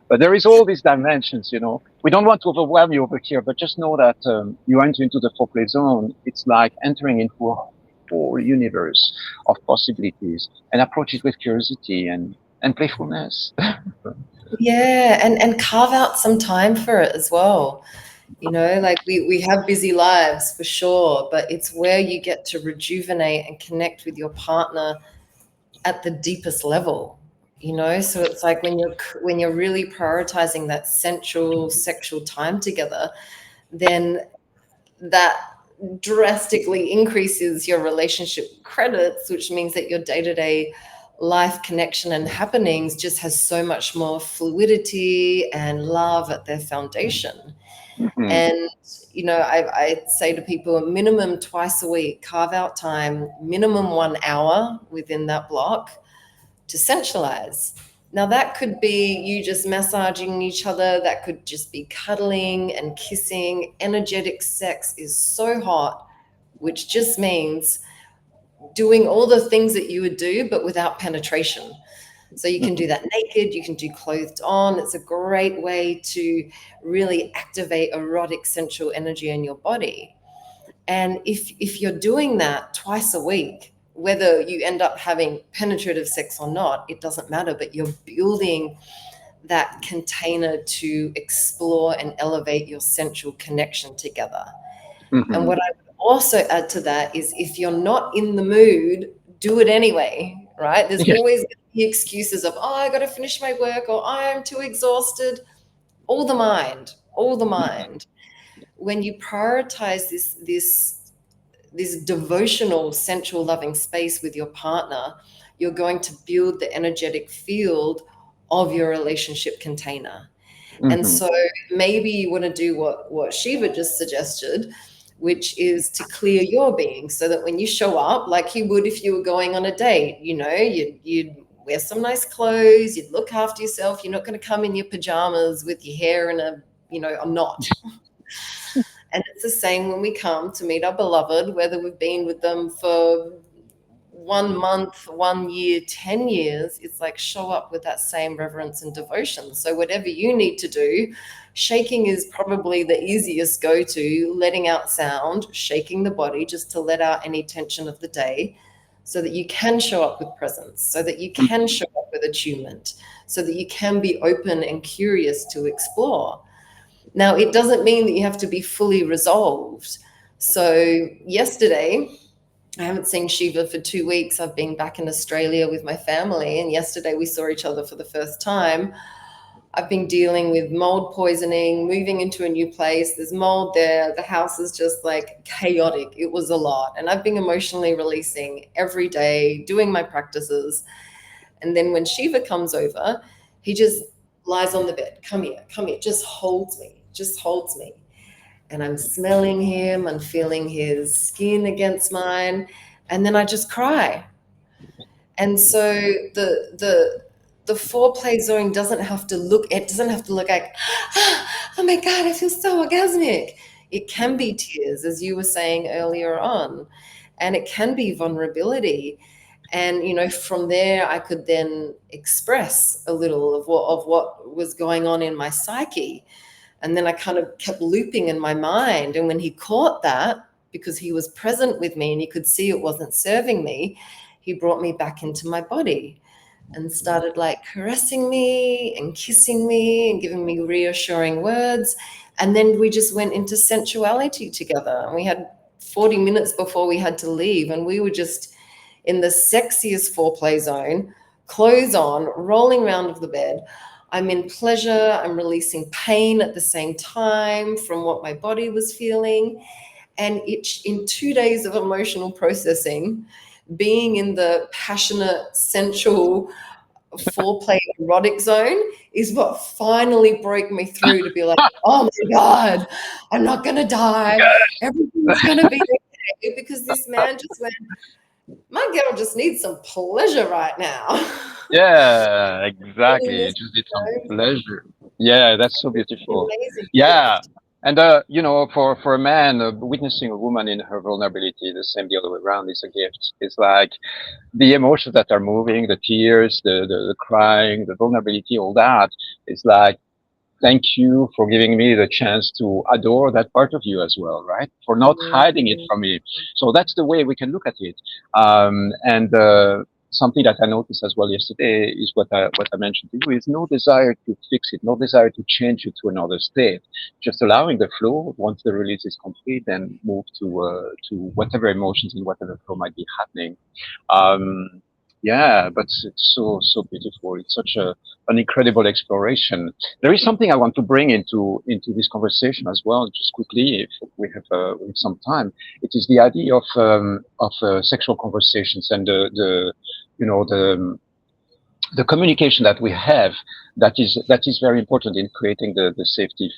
But there is all these dimensions. We don't want to overwhelm you over here, but just know that you enter into the foreplay zone. It's like entering into a whole universe of possibilities, and approach it with curiosity and playfulness. Yeah, and carve out some time for it as well. Like we have busy lives for sure, but it's where you get to rejuvenate and connect with your partner at the deepest level. So it's like when you're really prioritizing that sensual sexual time together, then that drastically increases your relationship credits, which means that your day-to-day life connection and happenings just has so much more fluidity and love at their foundation. Mm-hmm. And, I say to people, minimum twice a week, carve out time, minimum 1 hour within that block to sensualize. Now, that could be you just massaging each other, that could just be cuddling and kissing. Energetic sex is so hot, which just means doing all the things that you would do, but without penetration. So you can do that naked, you can do clothed on. It's a great way to really activate erotic sensual energy in your body. And if you're doing that twice a week, whether you end up having penetrative sex or not, it doesn't matter, but you're building that container to explore and elevate your sensual connection together. And Mm-hmm. what I would also add to that is if you're not in the mood, do it anyway, right? There's Yes. always the excuses of, oh, I got to finish my work, or I'm too exhausted. All the mind, all the mind. When you prioritize this devotional, sensual, loving space with your partner, you're going to build the energetic field of your relationship container. And Mm-hmm. so maybe you want to do what Shiva just suggested, which is to clear your being so that when you show up, like you would if you were going on a date, you'd wear some nice clothes, you'd look after yourself. You're not going to come in your pajamas with your hair in a knot. And it's the same when we come to meet our beloved, whether we've been with them for 1 month, 1 year, 10 years. It's like show up with that same reverence and devotion. So, whatever you need to do, shaking is probably the easiest go to, letting out sound, shaking the body just to let out any tension of the day so that you can show up with presence, so that you can show up with attunement, so that you can be open and curious to explore. Now, it doesn't mean that you have to be fully resolved. So, yesterday, I haven't seen Shiva for 2 weeks. I've been back in Australia with my family, and yesterday we saw each other for the first time. I've been dealing with mold poisoning, moving into a new place. There's mold there. The house is just like chaotic. It was a lot. And I've been emotionally releasing every day, doing my practices. And then when Shiva comes over, he just lies on the bed. Come here, just holds me, just holds me. And I'm smelling him, I'm feeling his skin against mine, and then I just cry. And so the foreplay zone doesn't have to look, it doesn't have to look like, oh my God, I feel so orgasmic. It can be tears, as you were saying earlier on, and it can be vulnerability. And from there I could then express a little of what was going on in my psyche. And then I kind of kept looping in my mind. And when he caught that, because he was present with me and he could see it wasn't serving me, he brought me back into my body and started like caressing me and kissing me and giving me reassuring words. And then we just went into sensuality together. And we had 40 minutes before we had to leave. And we were just in the sexiest foreplay zone, clothes on, rolling around of the bed. I'm in pleasure, I'm releasing pain at the same time from what my body was feeling. And in 2 days of emotional processing, being in the passionate, sensual, foreplay erotic zone is what finally broke me through to be like, oh my God, I'm not going to die. Everything's going to be okay. Because this man just went, my girl just needs some pleasure right now. Yeah, In exactly. this Just did some pleasure. Yeah, that's so beautiful. amazing Yeah. gift. And for a man, witnessing a woman in her vulnerability, the same the other way around is a gift. It's like the emotions that are moving, the tears, the crying, the vulnerability, all that. It's like, thank you for giving me the chance to adore that part of you as well, right? For not hiding it Mm, from me. So that's the way we can look at it. And something that I noticed as well yesterday is what I mentioned to you is no desire to fix it, no desire to change it to another state. Just allowing the flow. Once the release is complete, then move to whatever emotions and whatever flow might be happening. Um, yeah, but it's so beautiful. It's such an incredible exploration. There is something I want to bring into this conversation as well, just quickly, if we have some time. It is the idea of sexual conversations and the the communication that we have, that is very important in creating the safety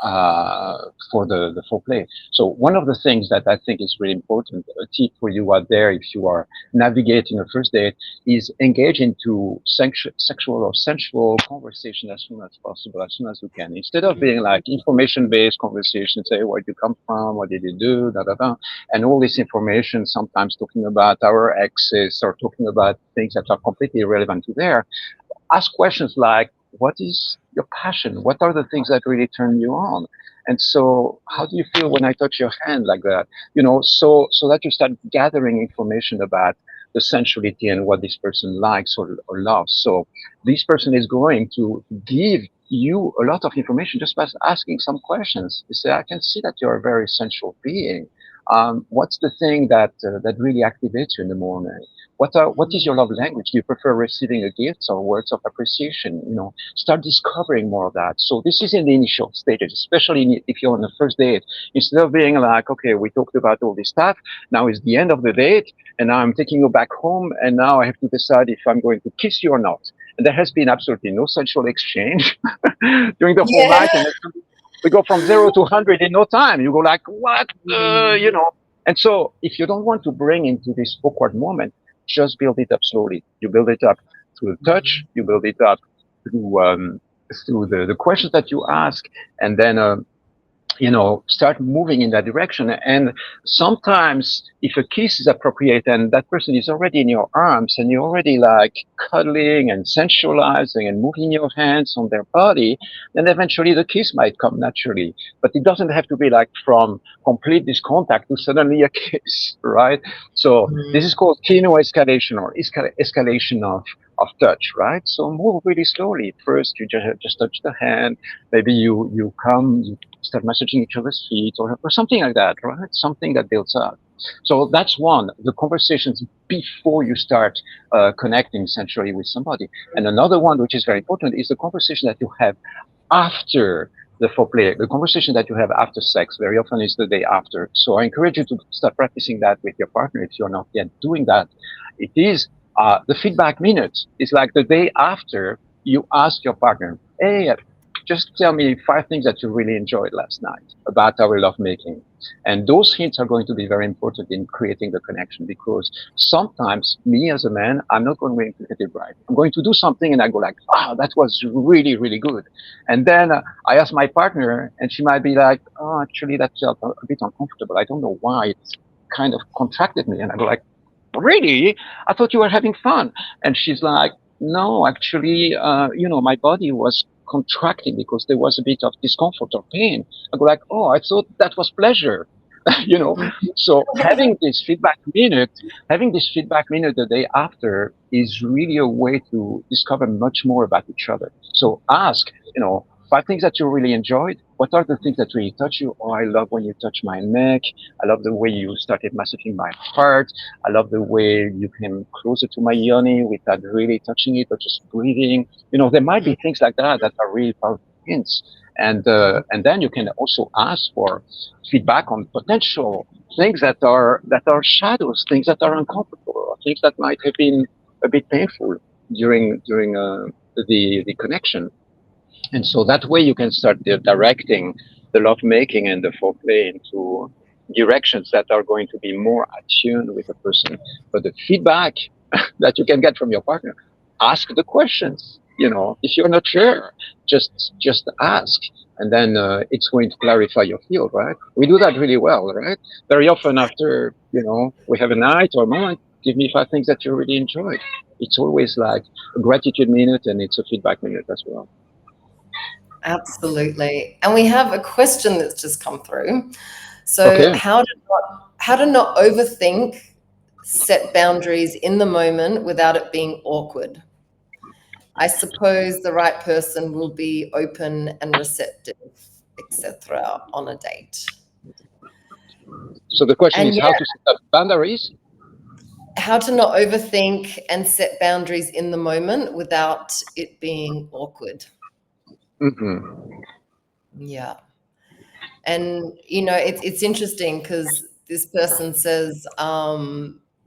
uh, for the foreplay. So one of the things that I think is really important, a tip for you out there, if you are navigating a first date, is engage into sexual or sensual conversation as soon as possible, as soon as you can. Instead of being like information-based conversation, say where you come from, what did you do, da da da, and all this information, sometimes talking about our exes or talking about things that are completely irrelevant to there. Ask questions like, what is your passion? What are the things that really turn you on? And so, how do you feel when I touch your hand like that? So that you start gathering information about the sensuality and what this person likes or loves. So this person is going to give you a lot of information just by asking some questions. You say, I can see that you're a very sensual being. What's the thing that really activates you in the morning? What is your love language? Do you prefer receiving a gift or words of appreciation? Start discovering more of that. So this is in the initial stages, especially if you're on the first date. Instead of being like, okay, we talked about all this stuff. Now is the end of the date, and now I'm taking you back home, and now I have to decide if I'm going to kiss you or not. And there has been absolutely no sexual exchange during the whole Yeah. night, and we go from 0 to 100 in no time. You go like, what? And so if you don't want to bring into this awkward moment, just build it up slowly. You build it up through the touch. You build it up through the questions that you ask, and then start moving in that direction. And sometimes if a kiss is appropriate and that person is already in your arms and you're already like cuddling and sensualizing and moving your hands on their body, then eventually the kiss might come naturally. But it doesn't have to be like from complete discontact to suddenly a kiss, right? So this is called kino escalation or escalation of touch, right? So move really slowly. First, you just touch the hand. Maybe you come, you start massaging each other's feet or something like that, right? Something that builds up. So that's one, the conversations before you start connecting sensually with somebody. And another one, which is very important, is the conversation that you have after the foreplay. The conversation that you have after sex very often is the day after. So I encourage you to start practicing that with your partner if you're not yet doing that. It is the feedback minute. It's like the day after you ask your partner, hey, just tell me 5 things that you really enjoyed last night about our lovemaking. And those hints are going to be very important in creating the connection because sometimes me as a man, I'm not going to get it right. I'm going to do something and I go like, that was really, really good. And then I ask my partner and she might be like, oh, actually that felt a bit uncomfortable. I don't know why. It kind of contracted me. And I go like, really? I thought you were having fun. And she's like, no, actually, my body was contracting because there was a bit of discomfort or pain. I go like, oh, I thought that was pleasure. you know. So having this feedback minute the day after is really a way to discover much more about each other. So ask, 5 things that you really enjoyed. What are the things that really touch you? Oh, I love when you touch my neck. I love the way you started massaging my heart. I love the way you came closer to my yoni without really touching it, but just breathing. There might be things like that that are really powerful hints. And then you can also ask for feedback on potential things that are shadows, things that are uncomfortable, or things that might have been a bit painful during the connection. And so that way you can start directing the love making and the foreplay into directions that are going to be more attuned with the person. But the feedback that you can get from your partner, ask the questions. If you're not sure, just ask, and then it's going to clarify your field, right? We do that really well, right? Very often after we have a night or a moment, give me 5 things that you really enjoyed. It's always like a gratitude minute, and it's a feedback minute as well. Absolutely. And we have a question that's just come through. So Okay. how to not overthink, set boundaries in the moment without it being awkward. I suppose the right person will be open and receptive, etc. on a date. So the question And is yeah, how to set up boundaries. how to not overthink and set boundaries in the moment without it being awkward. Hmm. Yeah. And it's interesting because this person says,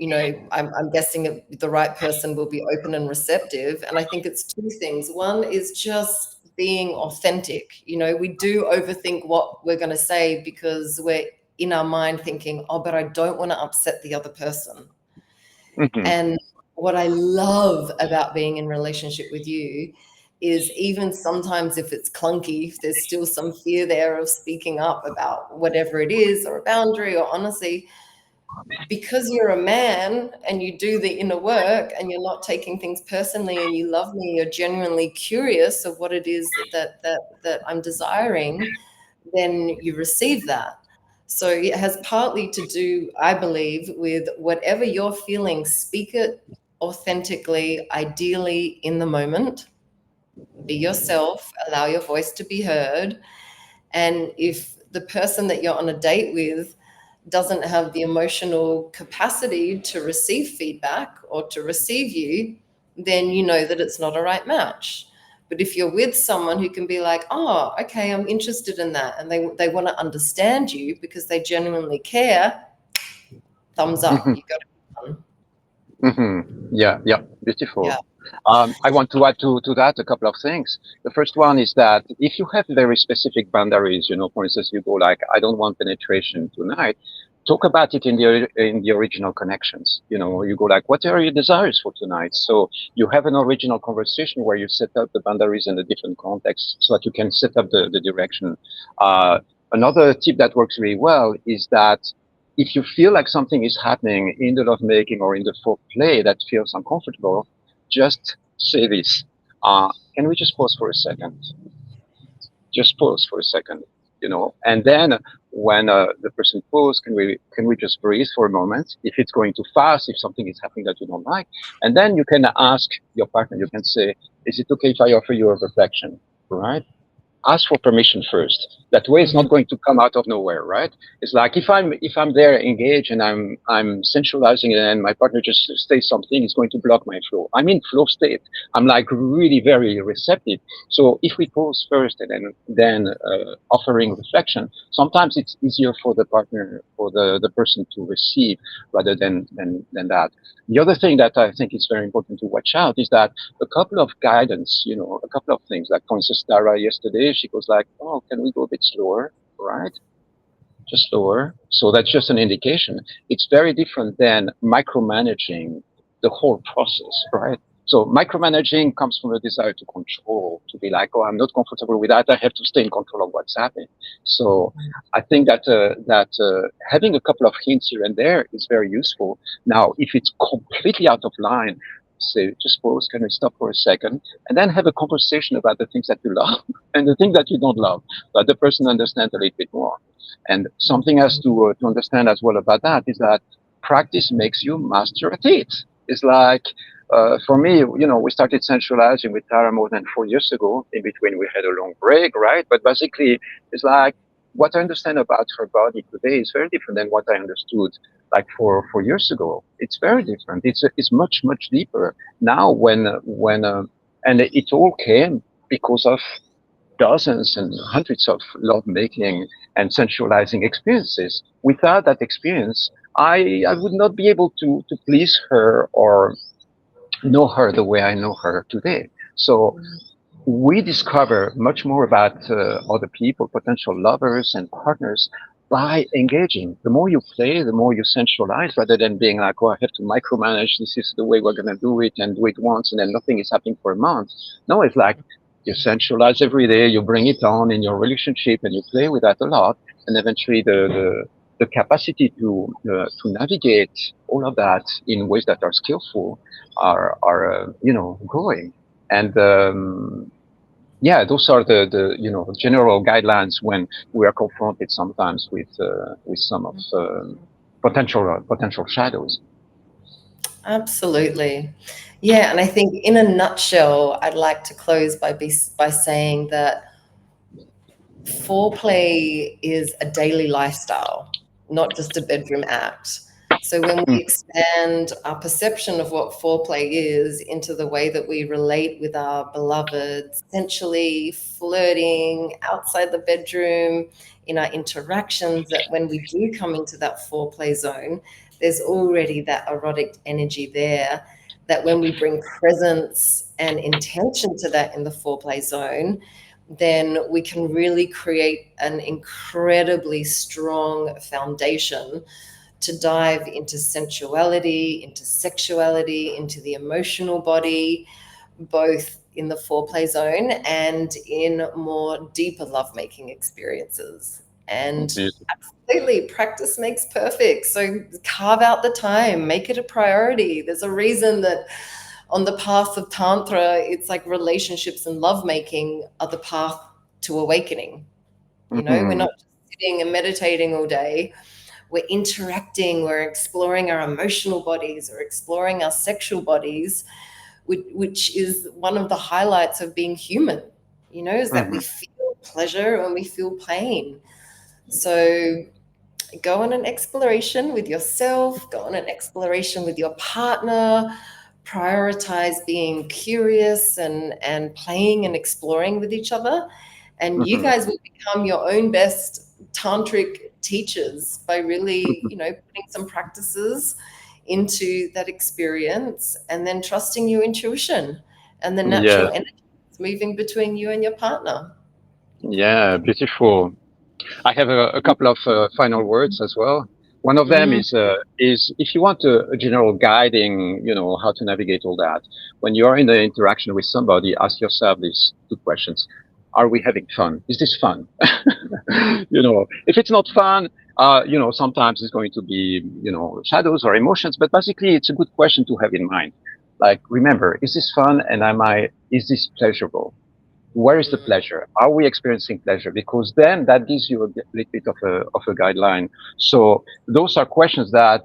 I'm guessing the right person will be open and receptive. And I think it's two things. One is just being authentic. We do overthink what we're going to say because we're in our mind thinking, oh, but I don't want to upset the other person. Mm-hmm. And what I love about being in relationship with you is, even sometimes if it's clunky, if there's still some fear there of speaking up about whatever it is, or a boundary, or honestly, because you're a man and you do the inner work and you're not taking things personally and you love me, you're genuinely curious of what it is that I'm desiring, then you receive that. So it has partly to do, I believe, with whatever you're feeling, speak it authentically, ideally in the moment. Be yourself, allow your voice to be heard. And if the person that you're on a date with doesn't have the emotional capacity to receive feedback or to receive you, then you know that it's not a right match. But if you're with someone who can be like, oh, okay, I'm interested in that, and they want to understand you because they genuinely care, thumbs up, Mm-hmm. you got it done. Mm-hmm. Yeah, yeah, Yeah. beautiful. I want to add to that a couple of things. The first one is that if you have very specific boundaries, for instance, you go like, I don't want penetration tonight. Talk about it in the original connections. You go like, what are your desires for tonight? So you have an original conversation where you set up the boundaries in a different context, so that you can set up the direction. Uh, Another tip that works really well is that if you feel like something is happening in the lovemaking or in the foreplay that feels uncomfortable, just say this. Can we just pause for a second? Just pause for a second. And then when the person pauses, can we just breathe for a moment? If it's going too fast, if something is happening that you don't like, and then you can ask your partner. You can say, "Is it okay if I offer you a reflection?" Right? Ask for permission first. That way, it's Mhm. not going to come out of nowhere, right? It's like if I'm there engaged and I'm sensualizing it, and my partner just says something, it's going to block my flow. I'm in flow state. I'm like really very receptive. So if we pause first and then offering reflection, sometimes it's easier for the partner, for the person to receive rather than that. The other thing that I think is very important to watch out is that a couple of guidance, a couple of things. Like for instance, Tara yesterday, she goes like, "Oh, can we go a bit slower?" Right? Just slower. So that's just an indication. It's very different than micromanaging the whole process, right? So micromanaging comes from a desire to control, to be like, "Oh, I'm not comfortable with that. I have to stay in control of what's happening." So I think that having a couple of hints here and there is very useful. Now, if it's completely out of line, say, just pause, can we stop for a second, and then have a conversation about the things that you love and the things that you don't love, so that the person understands a little bit more. And something else to understand as well about that is that practice makes you master at it. It's like, for me, we started centralizing with Tara more than 4 years ago. In between, we had a long break, right? But basically, it's like what I understand about her body today is very different than what I understood like 4 years ago. It's very different. It's much much deeper now. And it all came because of dozens and hundreds of love making and sensualizing experiences. Without that experience, I would not be able to please her or know her the way I know her today. So we discover much more about other people, potential lovers and partners, by engaging. The more you play, the more you sensualize, rather than being like, "Oh, I have to micromanage. This is the way we're going to do it, and do it once, and then nothing is happening for a month." No, it's like you sensualize every day. You bring it on in your relationship, and you play with that a lot, and eventually the capacity to navigate all of that in ways that are skillful are growing. And yeah, those are the general guidelines when we are confronted sometimes with some of potential shadows. Absolutely. Yeah, and I think in a nutshell, I'd like to close by saying that foreplay is a daily lifestyle, not just a bedroom act. So when we Mm, expand our perception of what foreplay is into the way that we relate with our beloved, essentially flirting outside the bedroom, in our interactions, that when we do come into that foreplay zone, there's already that erotic energy there, that when we bring presence and intention to that in the foreplay zone, then we can really create an incredibly strong foundation to dive into sensuality, into sexuality, into the emotional body, both in the foreplay zone and in more deeper lovemaking experiences. And Beautiful. absolutely, practice makes perfect. So carve out the time, make it a priority. There's a reason that on the path of Tantra, it's like relationships and lovemaking are the path to awakening. You know, we're Mhm. not just sitting and meditating all day. We're interacting, we're exploring our emotional bodies, or exploring our sexual bodies, which is one of the highlights of being human, you know, is that we Mhm. feel pleasure and we feel pain. So go on an exploration with yourself, go on an exploration with your partner, prioritize being curious and playing and exploring with each other. And you Mhm. guys will become your own best tantric teachers by really, you know, putting some practices into that experience and then trusting your intuition and the natural Yeah. energy moving between you and your partner. Yeah. Beautiful. I have a couple of final words as well. One of them Mm. is if you want a general guiding, how to navigate all that. When you are in the interaction with somebody, ask yourself these two questions: Are we having fun? Is this fun? If it's not fun, sometimes it's going to be, shadows or emotions. But basically, it's a good question to have in mind. Like, remember, is this fun? And is this pleasurable? Where is the Mm. pleasure? Are we experiencing pleasure? Because then that gives you a little bit of a guideline. So those are questions that,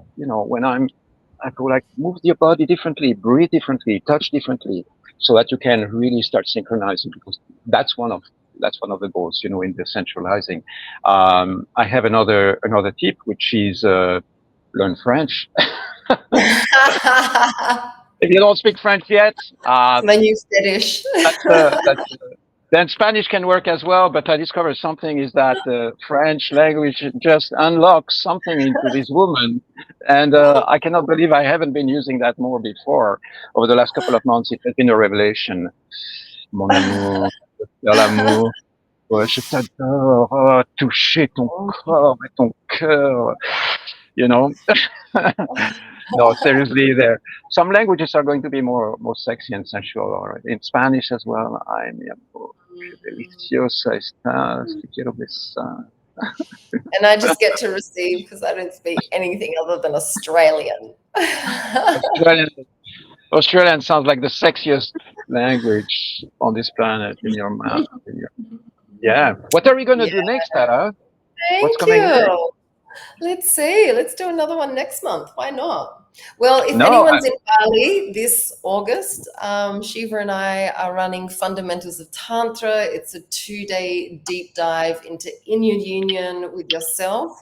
when I go like, move your body differently, breathe differently, touch differently, so that you can really start synchronizing, because that's one of that's one of the goals, in the centralizing. I have another tip, which is learn French. If you don't speak French yet, My new fetish. that's then Spanish can work as well. But I discovered something is that French language just unlocks something into this woman, and I cannot believe I haven't been using that more before. Over the last couple of months, it has been a revelation. Mon amour, l'amour, je t'adore, oh, toucher ton corps et ton cœur, you know. No, seriously, there. Some languages are going to be more sexy and sensual. Or in Spanish as well. Ay, mi amor, qué deliciosa estás. Te quiero besar. And I just get to receive because I don't speak anything other than Australian. Australian, Australian sounds like the sexiest language on this planet in your mouth. Yeah. What are we going to Yeah, do next, Tara? What's thank coming next? you. Let's see. Let's do another one next month. Why not? Well, if No. anyone's in Bali this August, Shiva and I are running Fundamentals of Tantra. It's a 2-day deep dive into inner union with yourself.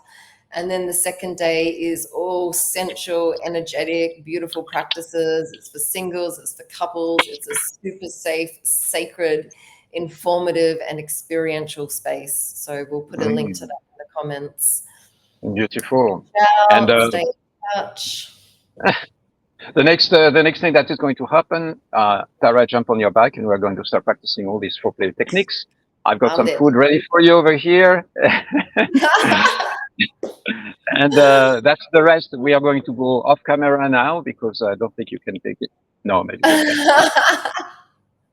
And then the second day is all sensual, energetic, beautiful practices. It's for singles, it's for couples. It's a super safe, sacred, informative, and experiential space. So we'll put a link to Mm, that in the comments. beautiful. And Out, stay in touch. the next thing that is going to happen, Tara, jump on your bike, and we're going to start practicing all these foreplay techniques. I've got I'm some there. food ready for you over here, and that's the rest. We are going to go off camera now because I don't think you can take it. No, maybe you can.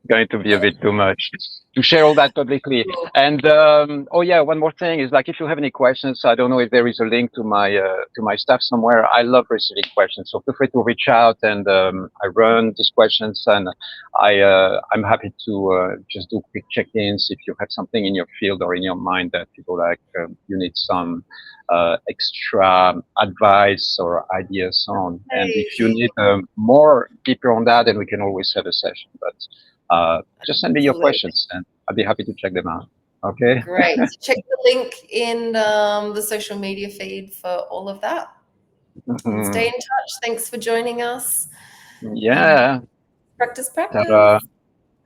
Going to be a bit too much to share all that publicly. And oh yeah, one more thing is, like, if you have any questions, I don't know if there is a link to my stuff somewhere. I love receiving questions, so feel free to reach out, and I run these questions, and I'm happy to just do quick check-ins if you have something in your field or in your mind that you go like, you need some extra advice or ideas on. And if you Amazing. need more deeper on that, then we can always have a session. But just send me your Absolutely. questions, and I'll be happy to check them out. Okay. Great. So check the link in the social media feed for all of that. And stay in Mhm. touch. Thanks for joining us. And Yeah. practice, Tara, practice.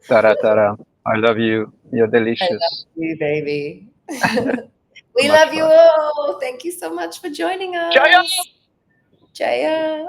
Tara, Tara. I love you. You're I love delicious. you, baby. So We much love you fun. all. Thank you so much for joining Jaya! us. Jaya.